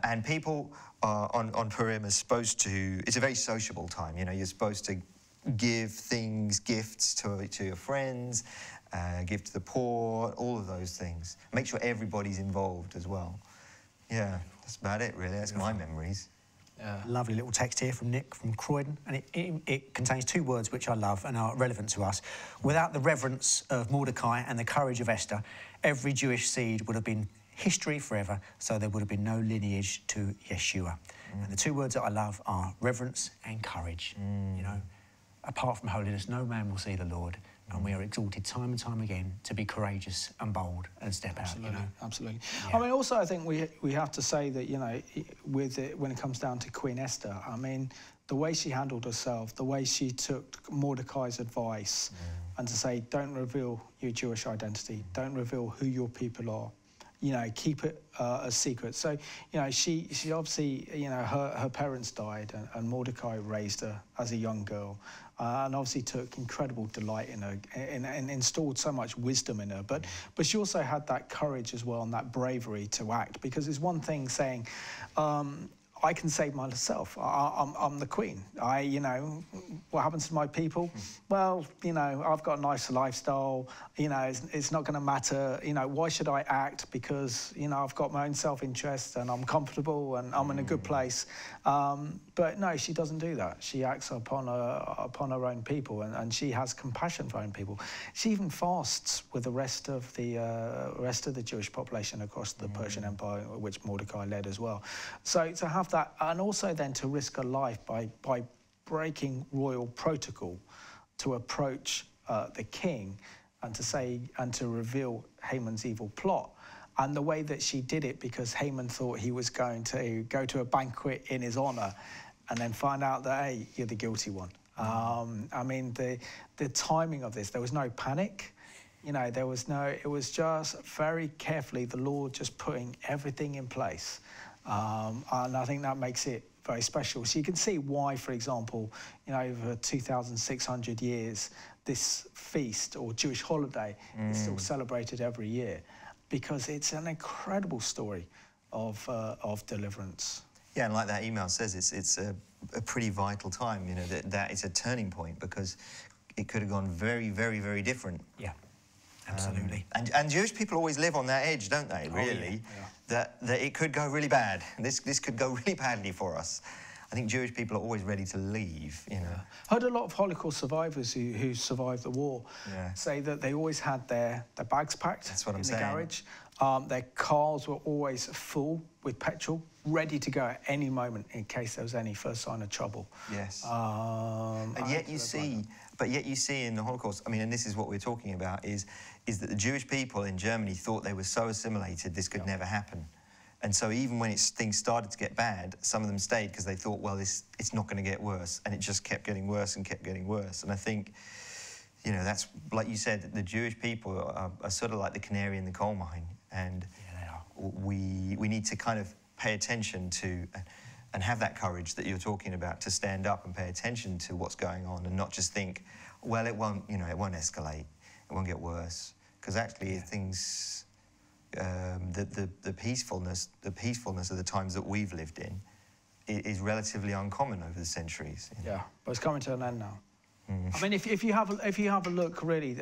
and people on Purim are supposed to. It's a very sociable time, you know. You're supposed to give gifts to your friends, give to the poor, all of those things. Make sure everybody's involved as well. Yeah, that's about it, really. That's my memories. Lovely little text here from Nick from Croydon, and it contains two words which I love and are relevant to us. Without the reverence of Mordecai and the courage of Esther, every Jewish seed would have been history forever, so there would have been no lineage to Yeshua. And the two words that I love are reverence and courage. You know, apart from holiness, no man will see the Lord. And we are exalted time and time again to be courageous and bold and step out. You know? Absolutely. Yeah. I mean, also, I think we have to say that, you know, when it comes down to Queen Esther, I mean, the way she handled herself, the way she took Mordecai's advice, and to say, don't reveal your Jewish identity, don't reveal who your people are. You know, keep it a secret. So, you know, she obviously, you know, her parents died, and Mordecai raised her as a young girl, and obviously took incredible delight in her, and installed so much wisdom in her. But she also had that courage as well, and that bravery to act, because it's one thing saying, I can save myself. I'm the queen. You know, what happens to my people? Well, you know, I've got a nice lifestyle. You know, it's not going to matter. You know, why should I act? Because, you know, I've got my own self-interest and I'm comfortable and I'm in a good place. But no, she doesn't do that. She acts upon her own people, and she has compassion for her own people. She even fasts with the rest of the Jewish population across the Persian Empire, which Mordecai led as well. So to have that, and also then to risk her life by breaking royal protocol to approach the king and to reveal Haman's evil plot. And the way that she did it, because Haman thought he was going to go to a banquet in his honor, and then find out that, hey, you're the guilty one. I mean, the timing of this, there was no panic. You know, it was just very carefully the Lord just putting everything in place. And I think that makes it very special. So you can see why, for example, you know, over 2,600 years, this feast or Jewish holiday is still celebrated every year, because it's an incredible story of deliverance. Yeah, and like that email says, it's a pretty vital time, you know, that is a turning point, because it could have gone very, very, very different. Yeah, absolutely. And Jewish people always live on that edge, don't they, really? Yeah. That it could go really bad. This could go really badly for us. I think Jewish people are always ready to leave, you know. I heard a lot of Holocaust survivors who survived the war say that they always had their bags packed. That's what I'm in saying. the garage. Their cars were always full with petrol, ready to go at any moment in case there was any first sign of trouble. Yes. And yet you see, in the Holocaust, I mean, and this is what we're talking about, is that the Jewish people in Germany thought they were so assimilated this could never happen. And so even when things started to get bad, some of them stayed because they thought, well, it's not going to get worse. And it just kept getting worse and kept getting worse. And I think, you know, that's, like you said, the Jewish people are sort of like the canary in the coal mine. And Yeah, they are. we need to kind of pay attention to and have that courage that you're talking about, to stand up and pay attention to what's going on, and not just think, well, it won't escalate, it won't get worse. Because actually things... the peacefulness of the times that we've lived in is relatively uncommon over the centuries. You know? Yeah, but it's coming to an end now. I mean, if you have a look, really,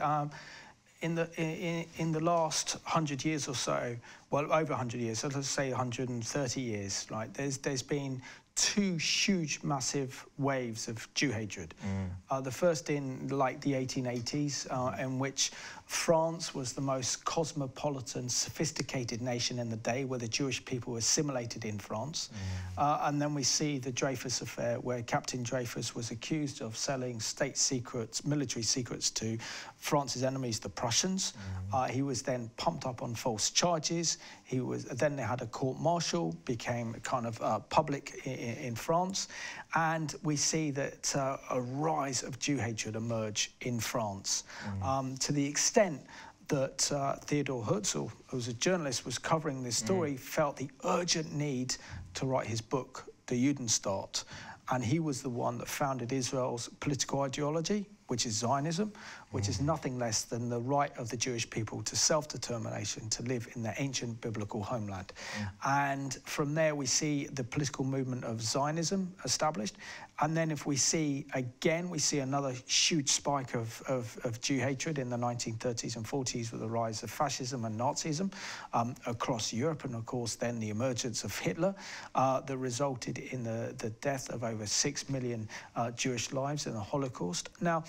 in the last 100 years or so, well, over 100 years, so let's say 130 years, like there's been two huge, massive waves of Jew hatred. The first in like the 1880s, in which France was the most cosmopolitan, sophisticated nation in the day, where the Jewish people were assimilated in France. And then we see the Dreyfus affair, where Captain Dreyfus was accused of selling state secrets, military secrets, to France's enemies, the Prussians. He was then pumped up on false charges. Then they had a court-martial, became kind of public in France. And we see that a rise of Jew hatred emerge in France, to the extent that Theodor Herzl, who was a journalist, was covering this story, felt the urgent need to write his book, Der Judenstaat. And he was the one that founded Israel's political ideology, which is Zionism, which is nothing less than the right of the Jewish people to self-determination, to live in their ancient biblical homeland. And from there we see the political movement of Zionism established. And then if we see, again, we see another huge spike of Jew hatred in the 1930s and 40s with the rise of fascism and Nazism across Europe, and of course then the emergence of Hitler that resulted in the death of over 6 million Jewish lives in the Holocaust. Now,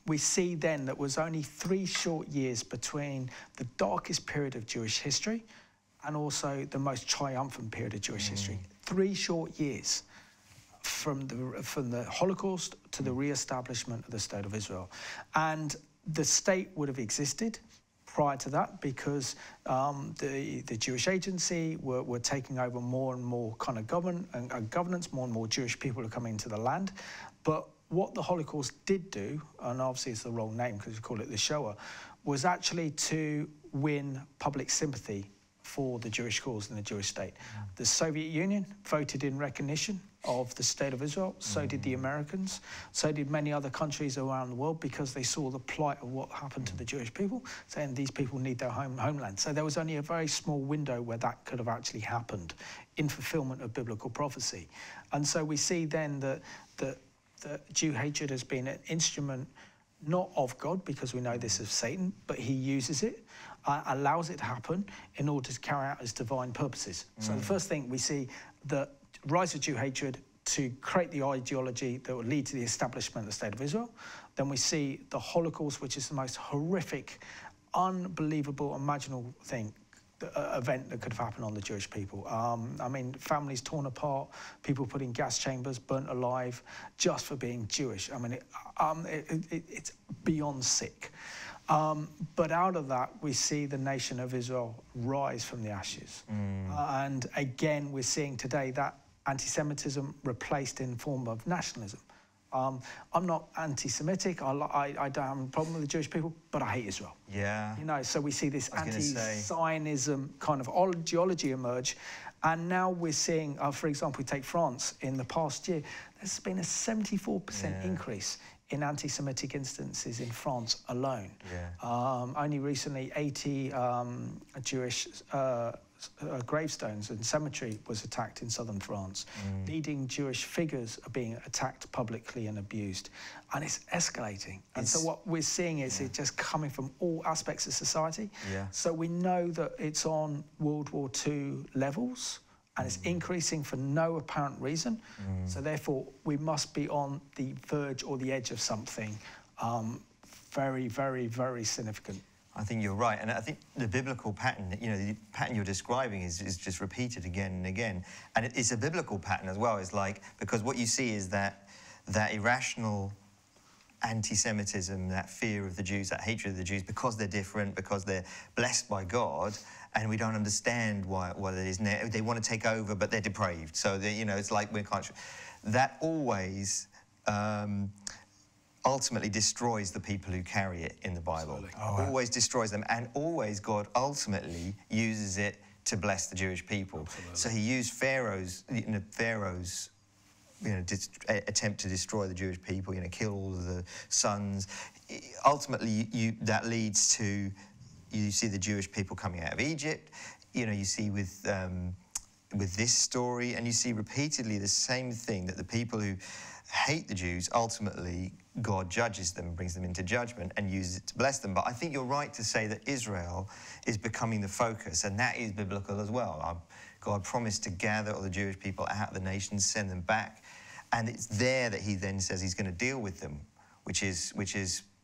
we see then that was only 3 short years between the darkest period of Jewish history and also the most triumphant period of Jewish history. 3 short years from the Holocaust to the re-establishment of the State of Israel. And the state would have existed prior to that because the Jewish agency were taking over more and more kind of governance, more and more Jewish people are coming into the land. But what the Holocaust did do, and obviously it's the wrong name because we call it the Shoah, was actually to win public sympathy for the Jewish cause and the Jewish state. The Soviet Union voted in recognition of the State of Israel, so did the Americans, so did many other countries around the world because they saw the plight of what happened to the Jewish people, saying these people need their homeland. So there was only a very small window where that could have actually happened in fulfillment of biblical prophecy. And so we see then that Jew hatred has been an instrument not of God, because we know this is Satan, but he uses it, allows it to happen in order to carry out his divine purposes. So the first thing we see, the rise of Jew hatred to create the ideology that would lead to the establishment of the State of Israel. Then we see the Holocaust, which is the most horrific, unbelievable, imaginable event that could have happened on the Jewish people. I mean, families torn apart, people put in gas chambers, burnt alive, just for being Jewish. I mean, it's beyond sick. But out of that, we see the nation of Israel rise from the ashes. And again, we're seeing today that anti-Semitism replaced in form of nationalism. I'm not anti-Semitic. I don't have a problem with the Jewish people, but I hate Israel. Yeah. You know, so we see this anti-Zionism kind of ideology emerge. And now we're seeing, for example, we take France. In the past year, there's been a 74% increase in anti-Semitic instances in France alone. Only recently, 80 Jewish gravestones and cemetery was attacked in southern France. Leading Jewish figures are being attacked publicly and abused. And it's escalating. And so what we're seeing is it just coming from all aspects of society. So we know that it's on World War II levels, and it's increasing for no apparent reason. So therefore, we must be on the verge or the edge of something very, very, very significant. I think you're right, and I think the biblical pattern, you know, the pattern you're describing is just repeated again and again, and it's a biblical pattern as well. It's like, because what you see is that irrational anti-Semitism, that fear of the Jews, that hatred of the Jews, because they're different, because they're blessed by God, and we don't understand why it is. They want to take over, but they're depraved. So you know, it's like we can't. That always. Ultimately destroys the people who carry it in the Bible. Always destroys them, and always God ultimately uses it to bless the Jewish people. So he used Pharaoh's attempt to destroy the Jewish people, kill all of the sons. Ultimately, that leads to, you see the Jewish people coming out of Egypt. You see with this story, and you see repeatedly the same thing, that the people who hate the Jews, ultimately God judges them, brings them into judgment, and uses it to bless them. But I think you're right to say that Israel is becoming the focus, and that is biblical as well. God promised to gather all the Jewish people out of the nations, send them back, and it's there that he then says he's going to deal with them, which is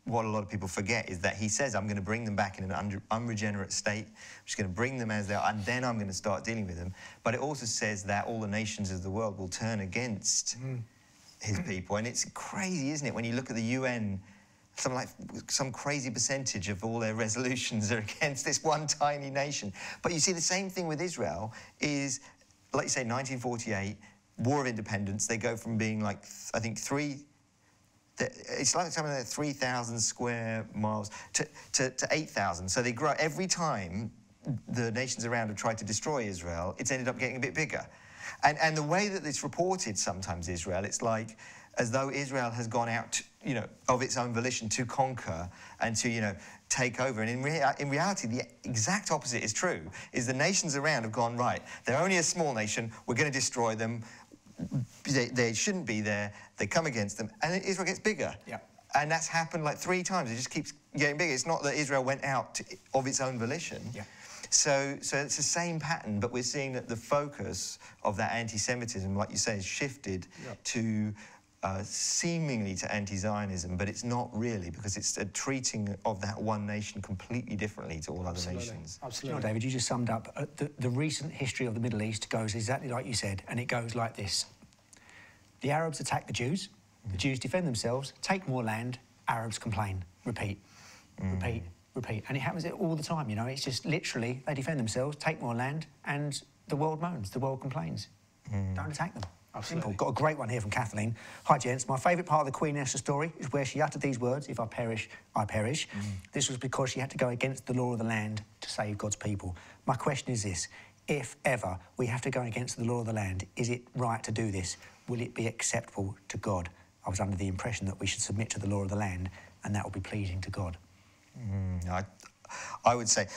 what a lot of people forget, is that he says, I'm going to bring them back in an unregenerate state. I'm just going to bring them as they are, and then I'm going to start dealing with them. But it also says that all the nations of the world will turn against his people. And it's crazy, isn't it, when you look at the UN, some crazy percentage of all their resolutions are against this one tiny nation. But you see the same thing with Israel is, like you say, 1948, War of Independence. They go from being like, I think, 3 it's like something like 3,000 square miles to 8,000. So they grow every time the nations around have tried to destroy Israel, it's ended up getting a bit bigger. And the way that it's reported sometimes, Israel, it's like as though Israel has gone out, of its own volition to conquer and to, take over. And in reality, the exact opposite is true, is the nations around have gone, right, they're only a small nation, we're going to destroy them, they shouldn't be there, they come against them, and then Israel gets bigger. Yeah. And that's happened like 3 times, it just keeps getting bigger. It's not that Israel went out of its own volition. Yeah. So it's the same pattern, but we're seeing that the focus of that anti-Semitism, like you say, has shifted to seemingly to anti-Zionism, but it's not really, because it's a treating of that one nation completely differently to all other nations. Absolutely. David, you just summed up the recent history of the Middle East goes exactly like you said, and it goes like this. The Arabs attack the Jews, the Jews defend themselves, take more land, Arabs complain, repeat, repeat, repeat. And it happens all the time, it's just literally they defend themselves, take more land, and the world moans, the world complains. Don't attack them. Simple. Got a great one here from Kathleen. Hi, gents. My favourite part of the Queen Esther story is where she uttered these words, if I perish, I perish. This was because she had to go against the law of the land to save God's people. My question is this. If ever we have to go against the law of the land, is it right to do this? Will it be acceptable to God? I was under the impression that we should submit to the law of the land and that will be pleasing to God. I would say...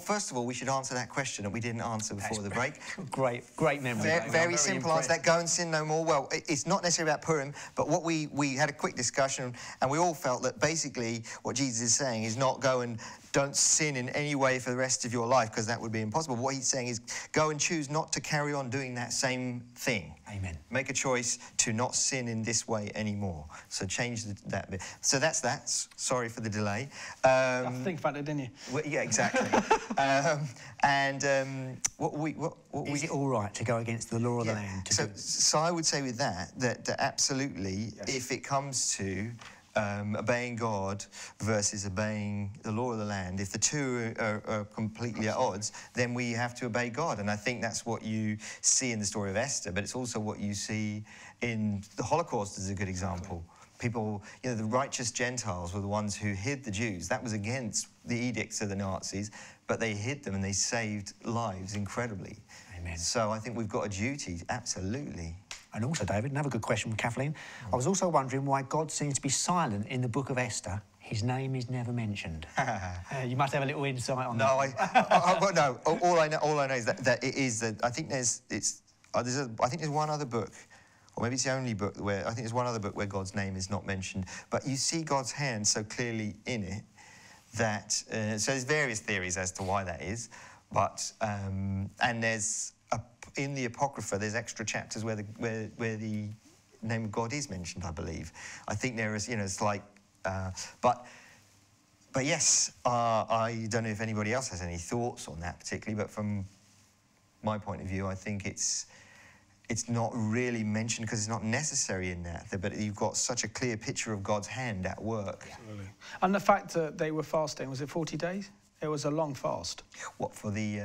first of all, we should answer that question that we didn't answer before the break. Great memory. Very simple answer, that go and sin no more. Well, it's not necessarily about Purim, but what we had a quick discussion, and we all felt that basically what Jesus is saying is not go and don't sin in any way for the rest of your life, because that would be impossible. What he's saying is go and choose not to carry on doing that same thing. Amen. Make a choice to not sin in this way anymore. So change that bit. So that's that. Sorry for the delay. You have to think about it, didn't you? Well, yeah, exactly. Is it all right to go against the law of the land? So I would say with that absolutely, if it comes to obeying God versus obeying the law of the land, if the two are completely at odds, then we have to obey God. And I think that's what you see in the story of Esther, but it's also what you see in the Holocaust as a good example. People, the righteous Gentiles were the ones who hid the Jews. That was against the edicts of the Nazis, but they hid them and they saved lives incredibly. Amen. So I think we've got a duty, absolutely. And also, David, another good question from Kathleen. I was also wondering why God seems to be silent in the book of Esther. His name is never mentioned. You must have a little insight on that. No, all I know is that it is that I think there's one other book, or maybe it's the only book where I think there's one other book where God's name is not mentioned. But you see God's hand so clearly in it that so there's various theories as to why that is, but and there's in the Apocrypha there's extra chapters where the name of God is mentioned, I believe. I think there is, it's like, but yes, I don't know if anybody else has any thoughts on that particularly, but from my point of view, I think it's not really mentioned because it's not necessary in that, but you've got such a clear picture of God's hand at work. Absolutely. And the fact that they were fasting, was it 40 days? It was a long fast. What, for the...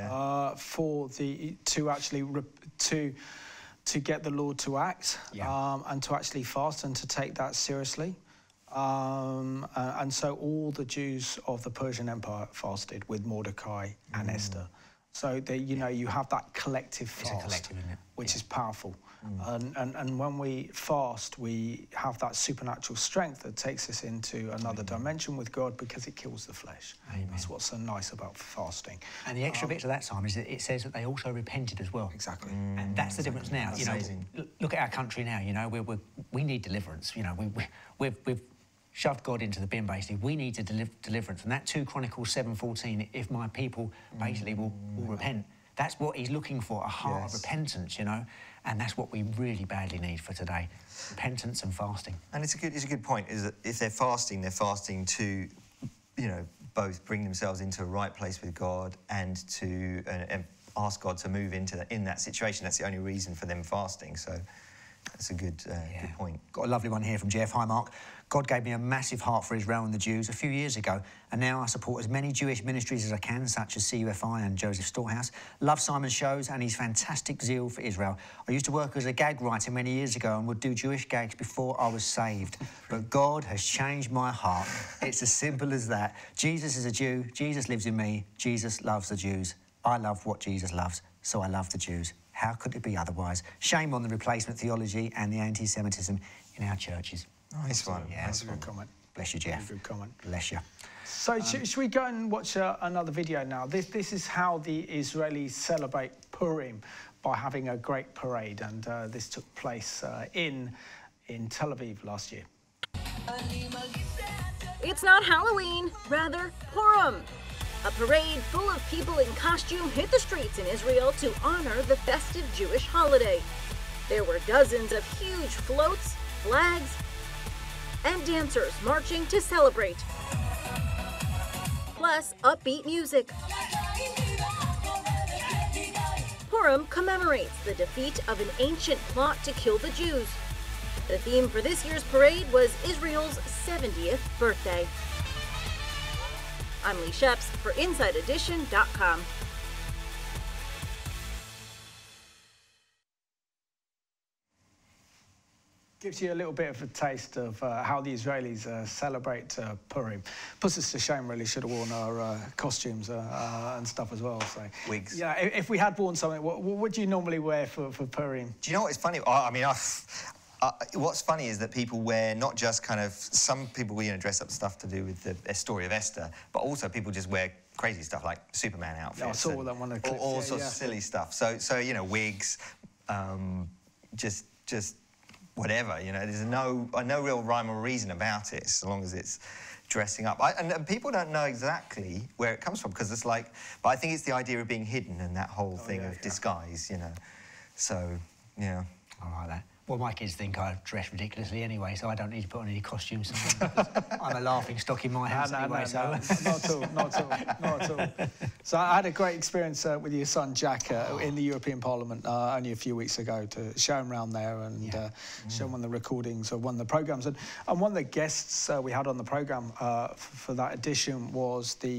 to get the Lord to act, and to actually fast and to take that seriously. And so all the Jews of the Persian Empire fasted with Mordecai and Esther. So they, you have that collective fast, it's a collective, isn't it? Which is powerful. And when we fast, we have that supernatural strength that takes us into another dimension with God because it kills the flesh. Amen. That's what's so nice about fasting. And the extra bit to that time is that it says that they also repented as well. Exactly. And that's the difference now. That's amazing. Look at our country now. We need deliverance. We've shoved God into the bin, basically. We need to deliverance. And that 2 Chronicles 7:14, if my people basically will repent, that's what he's looking for, a heart of repentance, and that's what we really badly need for today, repentance and fasting. And it's a good point, is that if they're fasting to, both bring themselves into a right place with God and to ask God to move in that situation. That's the only reason for them fasting. So That's a good point. Got a lovely one here from Jeff. Hi, Mark. God gave me a massive heart for Israel and the Jews a few years ago, and now I support as many Jewish ministries as I can, such as CUFI and Joseph Storehouse. Love Simon's shows and his fantastic zeal for Israel. I used to work as a gag writer many years ago and would do Jewish gags before I was saved. But God has changed my heart. It's as simple as that. Jesus is a Jew. Jesus lives in me. Jesus loves the Jews. I love what Jesus loves, so I love the Jews. How could it be otherwise? Shame on the replacement theology and the anti-Semitism in our churches. Nice one. Yeah, that's a good comment. Bless you, Jeff. Good comment. Bless you. So should we go and watch another video now? This is how the Israelis celebrate Purim by having a great parade, and this took place in Tel Aviv last year. It's not Halloween, rather Purim. A parade full of people in costume hit the streets in Israel to honor the festive Jewish holiday. There were dozens of huge floats, flags, and dancers marching to celebrate. Plus, upbeat music. Purim commemorates the defeat of an ancient plot to kill the Jews. The theme for this year's parade was Israel's 70th birthday. I'm Lee Sheps for InsideEdition.com. Gives you a little bit of a taste of how the Israelis celebrate Purim. Puts us to shame, really. Should have worn our costumes and stuff as well. So Wigs. Yeah, if we had worn something, what would you normally wear for Purim? Do you know what is funny? I mean, what's funny is that people wear not just kind of, some people dress up stuff to do with the story of Esther, but also people just wear crazy stuff like Superman outfits. Yeah, I saw that one of the clips. All sorts of silly stuff. So wigs, just whatever. There's no real rhyme or reason about it, so long as it's dressing up. And people don't know exactly where it comes from, because it's like, but I think it's the idea of being hidden and that whole thing of disguise, So, yeah. I like that. Well, my kids think I dress ridiculously anyway, so I don't need to put on any costumes. I'm a laughing stock in my house anyway, so... Not at all. So I had a great experience with your son, Jack, in the European Parliament only a few weeks ago, to show him around there and show him one of the recordings of one of the programmes. And one of the guests we had on the programme for that edition was the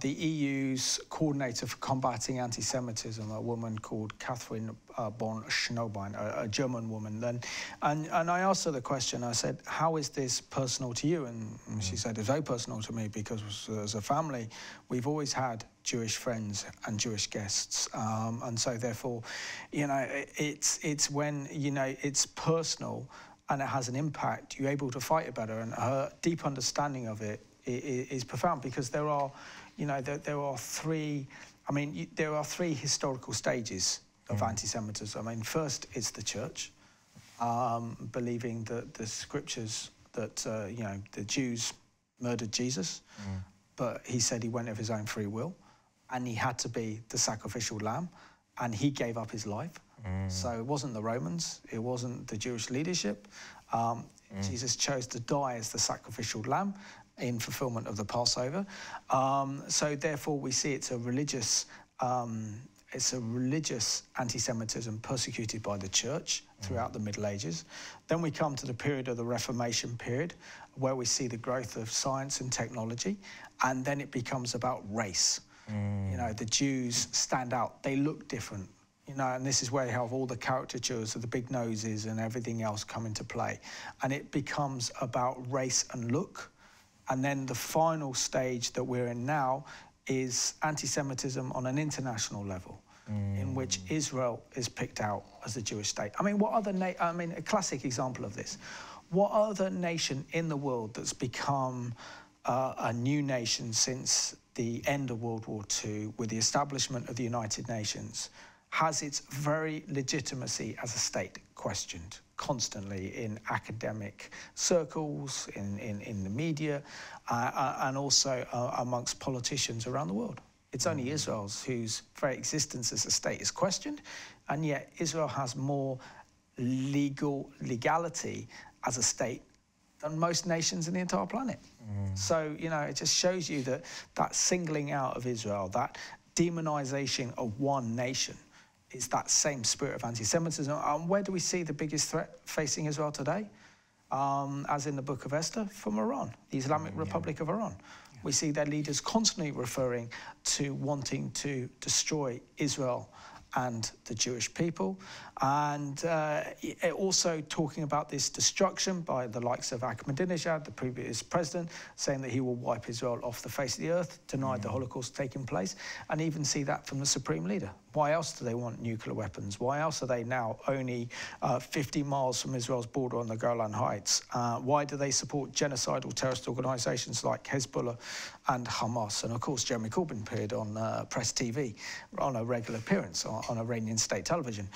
the EU's coordinator for combating anti-Semitism, a woman called Catherine von Schnobein, a German woman. And I asked her the question, I said, how is this personal to you? And she said, it's very personal to me, because as a family, we've always had Jewish friends and Jewish guests. And so therefore, it's when, it's personal and it has an impact, you're able to fight it better. And her deep understanding of it is profound, because there are three historical stages of anti-Semitism. I mean, first it's the church, believing that the scriptures that the Jews murdered Jesus, but he said he went of his own free will, and he had to be the sacrificial lamb, and he gave up his life. So it wasn't the Romans, it wasn't the Jewish leadership. Jesus chose to die as the sacrificial lamb in fulfillment of the Passover. So therefore we see it's a religious anti-Semitism persecuted by the church throughout the Middle Ages. Then we come to the period of the Reformation period, where we see the growth of science and technology, and then it becomes about race. The Jews stand out, they look different. And this is where you have all the caricatures of the big noses and everything else come into play. And it becomes about race and look. And then the final stage that we're in now is anti-Semitism on an international level, in which Israel is picked out as the Jewish state. I mean, a classic example of this. What other nation in the world that's become a new nation since the end of World War II, with the establishment of the United Nations, has its very legitimacy as a state questioned constantly in academic circles, in the media, and also amongst politicians around the world? It's only Israel's whose very existence as a state is questioned, and yet Israel has more legality as a state than most nations in the entire planet. So, it just shows you that singling out of Israel, that demonization of one nation, is that same spirit of anti-Semitism. And where do we see the biggest threat facing Israel today? As in the Book of Esther, from Iran, the Islamic Republic of Iran. We see their leaders constantly referring to wanting to destroy Israel and the Jewish people, and also talking about this destruction by the likes of Ahmadinejad, the previous president, saying that he will wipe Israel off the face of the earth, denied the Holocaust taking place, and even see that from the supreme leader. Why else do they want nuclear weapons? Why else are they now only 50 miles from Israel's border on the Golan Heights? Why do they support genocidal terrorist organisations like Hezbollah and Hamas? And of course, Jeremy Corbyn appeared on Press TV on a regular appearance on Iranian state television.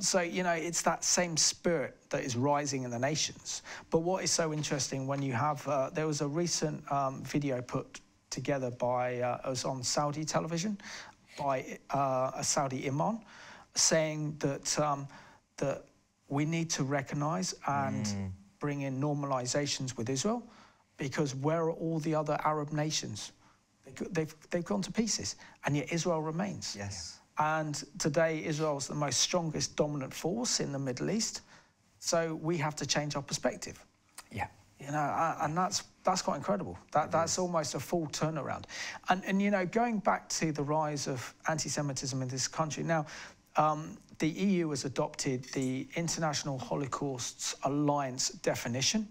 So, you know, it's that same spirit that is rising in the nations. But what is so interesting when you have, there was a recent video put together by, it was on Saudi television, by a Saudi imam, saying that that we need to recognise and bring in normalisations with Israel, because where are all the other Arab nations? They've gone to pieces, and yet Israel remains. Yes. And today Israel is the most strongest dominant force in the Middle East, so we have to change our perspective. Yeah. You know, and that's quite incredible. That's almost a full turnaround. And you know, going back to the rise of anti-Semitism in this country now, the EU has adopted the International Holocaust Alliance definition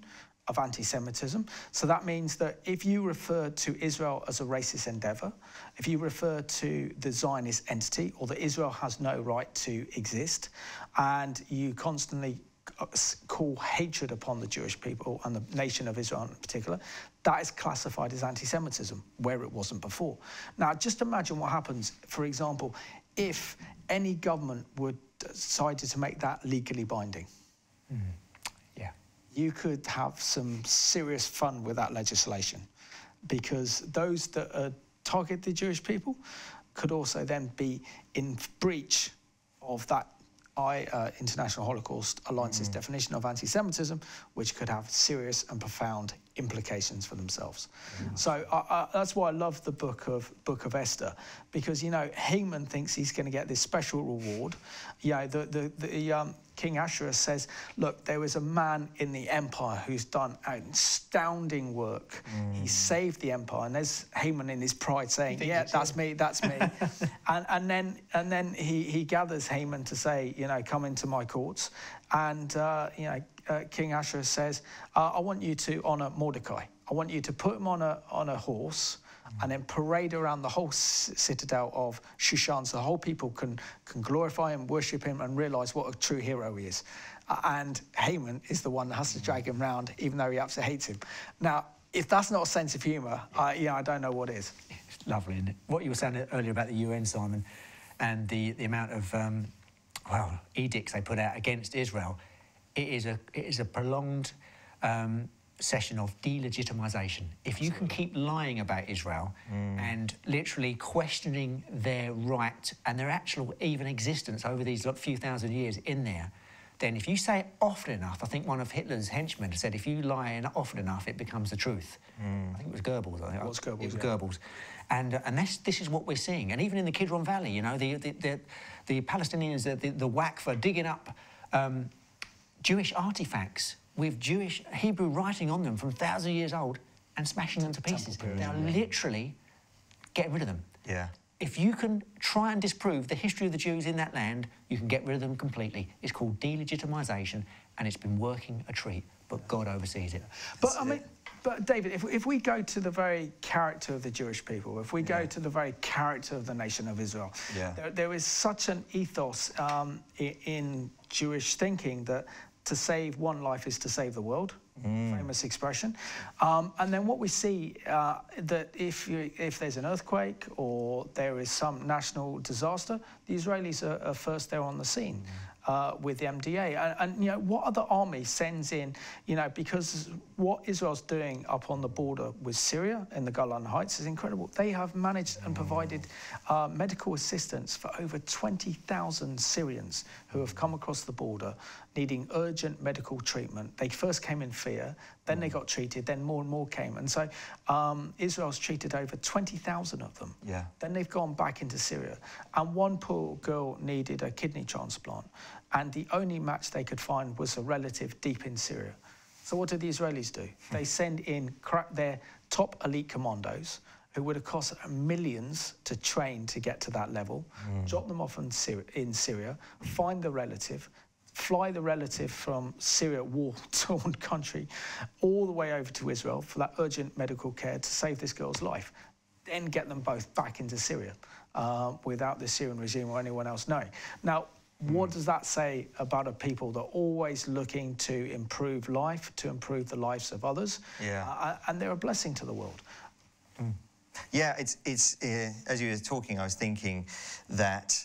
of anti-Semitism. So that means that if you refer to Israel as a racist endeavour, if you refer to the Zionist entity, or that Israel has no right to exist, and you constantly call hatred upon the Jewish people and the nation of Israel in particular, that is classified as anti-Semitism, where it wasn't before. Now, just imagine what happens, for example, if any government would decided to make that legally binding. Yeah. You could have some serious fun with that legislation, because those that target the Jewish people could also then be in breach of that International Holocaust Alliance's definition of anti-Semitism, which could have serious and profound implications for themselves. So that's why I love the book of Esther, because, you know, Haman thinks he's going to get this special reward. You know, the King Ahasuerus says, look, there was a man in the empire who's done astounding work. He saved the empire, and there's Haman in his pride saying, yeah, that's me, that's me. and then he gathers Haman to say, you know, come into my courts. And, you know, King Ahasuerus says, I want you to honour Mordecai. I want you to put him on a horse and then parade around the whole citadel of Shushan, so the whole people can glorify him, worship him, and realise what a true hero he is. And Haman is the one that has to drag him round, even though he absolutely hates him. Now, if that's not a sense of humour, yeah, I don't know what is. It's lovely, isn't it? What you were saying earlier about the UN, Simon, and the amount of well, edicts they put out against Israel, it is a prolonged session of delegitimisation. If you can keep lying about Israel and literally questioning their right and their actual even existence over these few thousand years in there, then if you say it often enough, I think one of Hitler's henchmen said, if you lie often enough, it becomes the truth. I think it was Goebbels. I think. It was Goebbels. It was Goebbels. And this is what we're seeing. And even in the Kidron Valley, you know, the Palestinians, the Waqf digging up Jewish artifacts with Jewish Hebrew writing on them from thousands of years old and smashing them to pieces. They're literally getting rid of them. Yeah. If you can try and disprove the history of the Jews in that land, you can get rid of them completely. It's called delegitimisation, and it's been working a treat, but God oversees it. But I mean, but David, if we go to the very character of the Jewish people, if we go to the very character of the nation of Israel, there is such an ethos in Jewish thinking that to save one life is to save the world. Famous expression. And then what we see, that if there's an earthquake or there is some national disaster, the Israelis are first there on the scene with the MDA. And, you know, what other army sends in, you know, because what Israel's doing up on the border with Syria in the Golan Heights is incredible. They have managed and provided medical assistance for over 20,000 Syrians who have come across the border needing urgent medical treatment. They first came in fear, then they got treated, then more and more came. And so Israel's treated over 20,000 of them. Yeah. Then they've gone back into Syria. And one poor girl needed a kidney transplant, and the only match they could find was a relative deep in Syria. So what did the Israelis do? They send in their top elite commandos, who would have cost millions to train to get to that level, drop them off in Syria, find the relative, fly the relative from Syria, war-torn country, all the way over to Israel for that urgent medical care to save this girl's life, then get them both back into Syria without the Syrian regime or anyone else knowing. Now, what does that say about a people that are always looking to improve life, to improve the lives of others? Yeah. And they're a blessing to the world. Yeah, it's as you were talking, I was thinking that,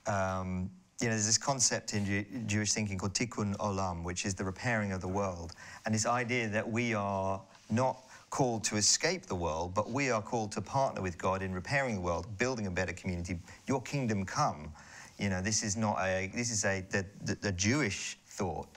you know, there's this concept in Jewish thinking called tikkun olam, which is the repairing of the world. And this idea that we are not called to escape the world, but we are called to partner with God in repairing the world, building a better community. Your kingdom come. You know, this is the Jewish thought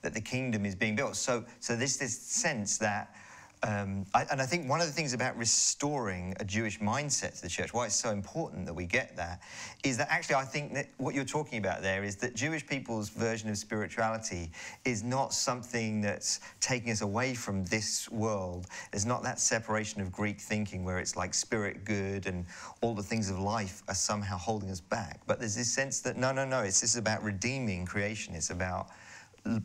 that the kingdom is being built. So there's this sense that, and I think one of the things about restoring a Jewish mindset to the church, why it's so important that we get that, is that actually I think that what you're talking about there is that Jewish people's version of spirituality is not something that's taking us away from this world. There's not that separation of Greek thinking where it's like spirit good and all the things of life are somehow holding us back. But there's this sense that no, this is about redeeming creation. It's about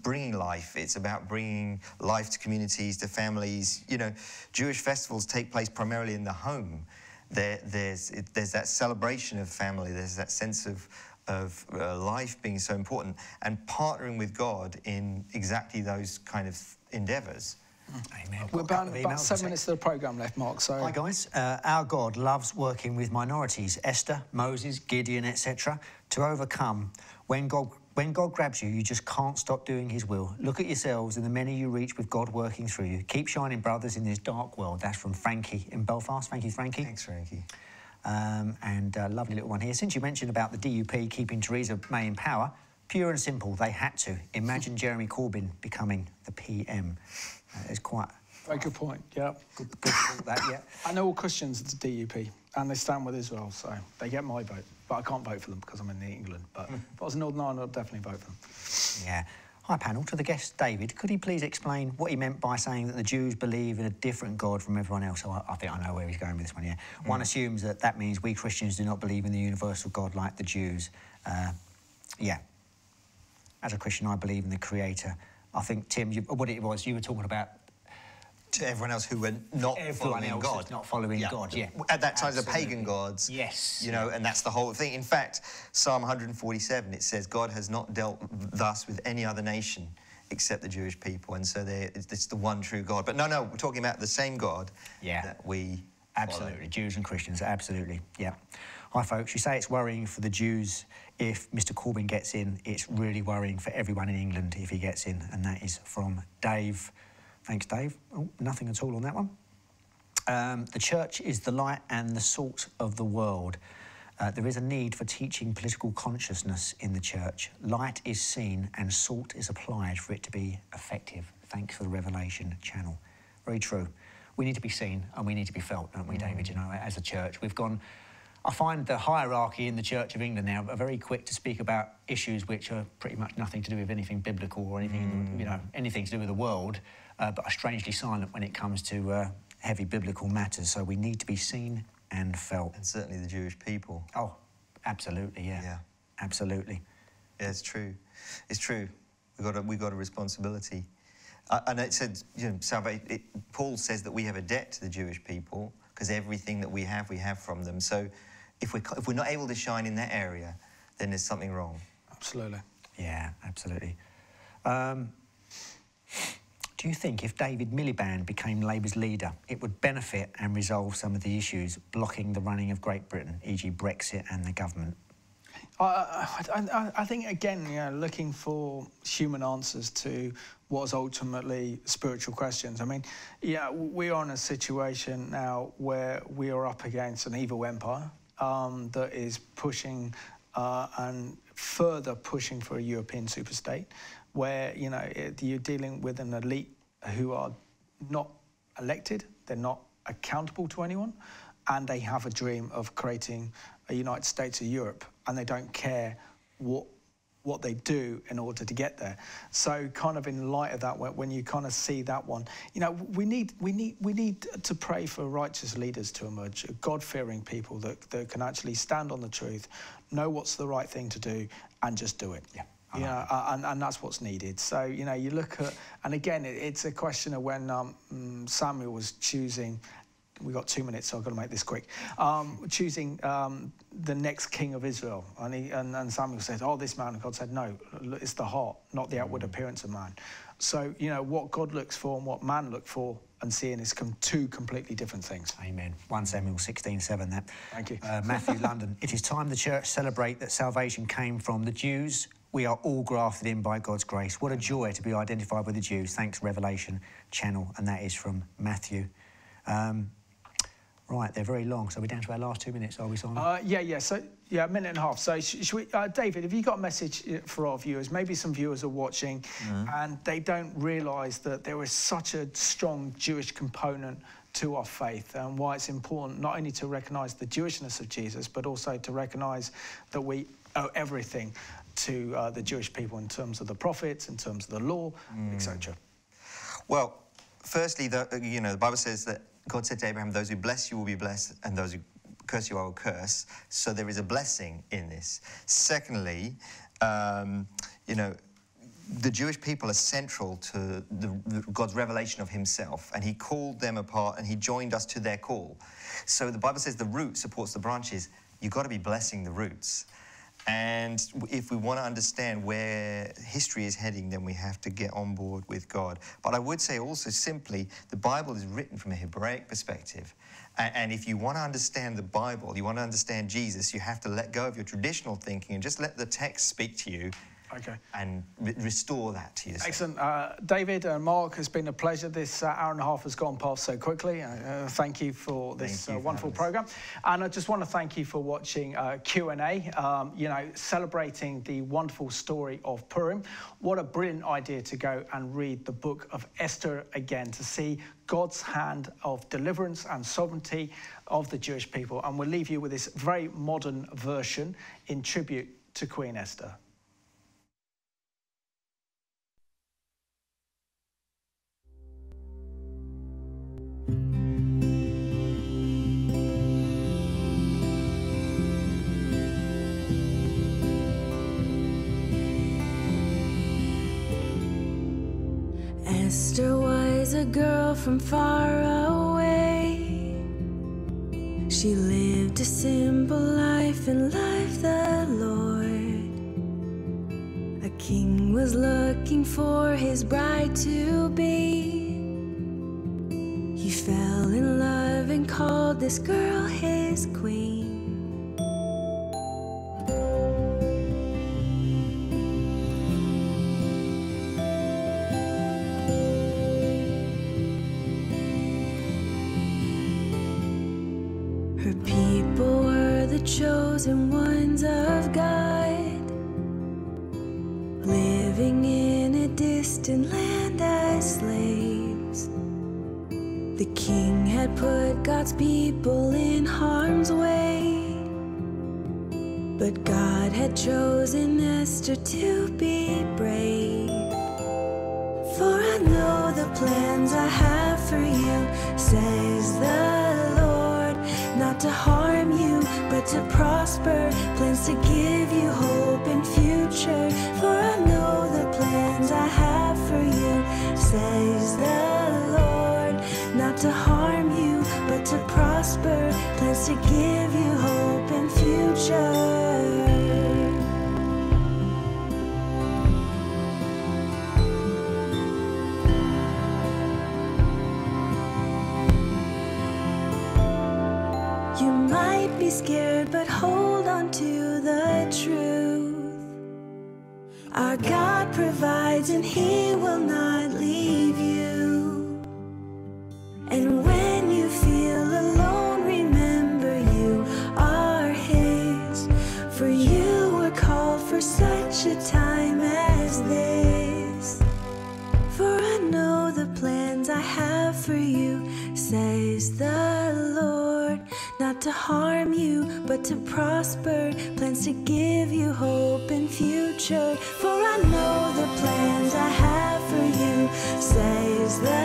bringing life. It's about bringing life to communities, to families. You know, Jewish festivals take place primarily in the home. There's that celebration of family. There's that sense of life being so important, and partnering with God in exactly those kind of endeavours. Amen. We're about 7 minutes of the programme left, Mark. So. Hi, guys. Our God loves working with minorities, Esther, Moses, Gideon, etc., to overcome. When God grabs you, you just can't stop doing his will. Look at yourselves and the many you reach with God working through you. Keep shining, brothers, in this dark world. That's from Frankie in Belfast. Thank you, Frankie. Thanks, Frankie. And a lovely little one here. Since you mentioned about the DUP keeping Theresa May in power, pure and simple, they had to. Imagine Jeremy Corbyn becoming the PM. It's quite... Very good point, yeah. Good thought, that, yeah. I know all Christians at the DUP, and they stand with Israel, so they get my vote. But I can't vote for them because I'm in England. But if I was in Northern Ireland, I'd definitely vote for them. Yeah. Hi, panel. To the guest, David, could he please explain what he meant by saying that the Jews believe in a different God from everyone else? Oh, I think I know where he's going with this one, yeah. One assumes that means we Christians do not believe in the universal God like the Jews. Yeah. As a Christian, I believe in the Creator. I think, Tim, what it was, you were talking about... To everyone else who were not following God. Not following God, yeah. At that time, the pagan gods. Yes. You know, and that's the whole thing. In fact, Psalm 147, it says, God has not dealt thus with any other nation except the Jewish people. And so it's the one true God. But no, we're talking about the same God that we Absolutely. follow. Jews and Christians, absolutely, yeah. Hi, folks. You say it's worrying for the Jews if Mr Corbyn gets in. It's really worrying for everyone in England if he gets in. And that is from Dave. Thanks, Dave. Oh, nothing at all on that one. The church is the light and the salt of the world. There is a need for teaching political consciousness in the church. Light is seen and salt is applied for it to be effective. Thanks for the Revelation channel. Very true. We need to be seen and we need to be felt, don't we, David? You know, as a church, we've gone... I find the hierarchy in the Church of England now are very quick to speak about issues which are pretty much nothing to do with anything biblical or anything, you know, anything to do with the world, but are strangely silent when it comes to heavy biblical matters. So we need to be seen and felt. And certainly the Jewish people. Oh, absolutely, yeah. Absolutely. Yeah, it's true. It's true. We've got a responsibility. And it said, you know, Paul says that we have a debt to the Jewish people because everything that we have from them. So if we're not able to shine in that area, then there's something wrong. Absolutely. Yeah, absolutely. Do you think if David Miliband became Labour's leader, it would benefit and resolve some of the issues blocking the running of Great Britain, e.g. Brexit and the government? I think, again, you know, looking for human answers to what's ultimately spiritual questions. I mean, yeah, we are in a situation now where we are up against an evil empire that is pushing and further pushing for a European superstate. where, you know, you're dealing with an elite who are not elected, they're not accountable to anyone, and they have a dream of creating a United States of Europe, and they don't care what they do in order to get there. So kind of in light of that, when you kind of see that one, you know, we need to pray for righteous leaders to emerge, God-fearing people that can actually stand on the truth, know what's the right thing to do, and just do it. Yeah. Yeah, and that's what's needed. So, you know, you look at, and again, it's a question of when Samuel was choosing, we've got 2 minutes, so I've got to make this quick, choosing the next king of Israel. And Samuel said, oh, this man. And God said, no, it's the heart, not the outward appearance of man. So, you know, what God looks for and what man looks for and seeing is two completely different things. Amen. 1 Samuel 16:7, that. Thank you. Matthew, London. It is time the church celebrate that salvation came from the Jews. We are all grafted in by God's grace. What a joy to be identified with the Jews. Thanks, Revelation Channel. And that is from Matthew. Right, they're very long, so we're down to our last 2 minutes, are we, Simon? Yeah. So, yeah, a minute and a half. So, should we, David, have you got a message for our viewers? Maybe some viewers are watching and they don't realise that there is such a strong Jewish component to our faith, and why it's important not only to recognise the Jewishness of Jesus, but also to recognise that we owe everything to the Jewish people in terms of the prophets, in terms of the law, etc. Well, firstly, the Bible says that God said to Abraham, those who bless you will be blessed, and those who curse you I will curse. So there is a blessing in this. Secondly, you know, the Jewish people are central to God's revelation of himself, and he called them apart and he joined us to their call. So the Bible says the root supports the branches. You've got to be blessing the roots. And if we want to understand where history is heading, then we have to get on board with God. But I would say also simply, the Bible is written from a Hebraic perspective. And if you want to understand the Bible, you want to understand Jesus, you have to let go of your traditional thinking and just let the text speak to you. Okay. And restore that to yourself. Excellent. David and Mark, it's been a pleasure. This hour and a half has gone past so quickly. Thank you for this wonderful programme. And I just want to thank you for watching Q&A, you know, celebrating the wonderful story of Purim. What a brilliant idea to go and read the book of Esther again, to see God's hand of deliverance and sovereignty of the Jewish people. And we'll leave you with this very modern version in tribute to Queen Esther. Esther was a girl from far away. She lived a simple life and loved the Lord. A king was looking for his bride to be. He fell in love and called this girl his queen. Her people were the chosen ones of God, living in a distant land as slaves. The king had put God's people in harm's way, but God had chosen Esther to be brave. For I know the plans I have for you, says the Lord, not to harm you, but to prosper, plans to give you hope and future. For I know the plans I have for you, says the Lord, not to harm you, but to prosper, plans to give you hope and future. You might be scared, but hold on to the truth. Our God provides and He will not leave you. And when you feel alone, remember you are His. For you were called for such a time as this. for you, says the Lord. Not to harm you, but to prosper, plans to give you hope and future. For I know the plans I have for you, says the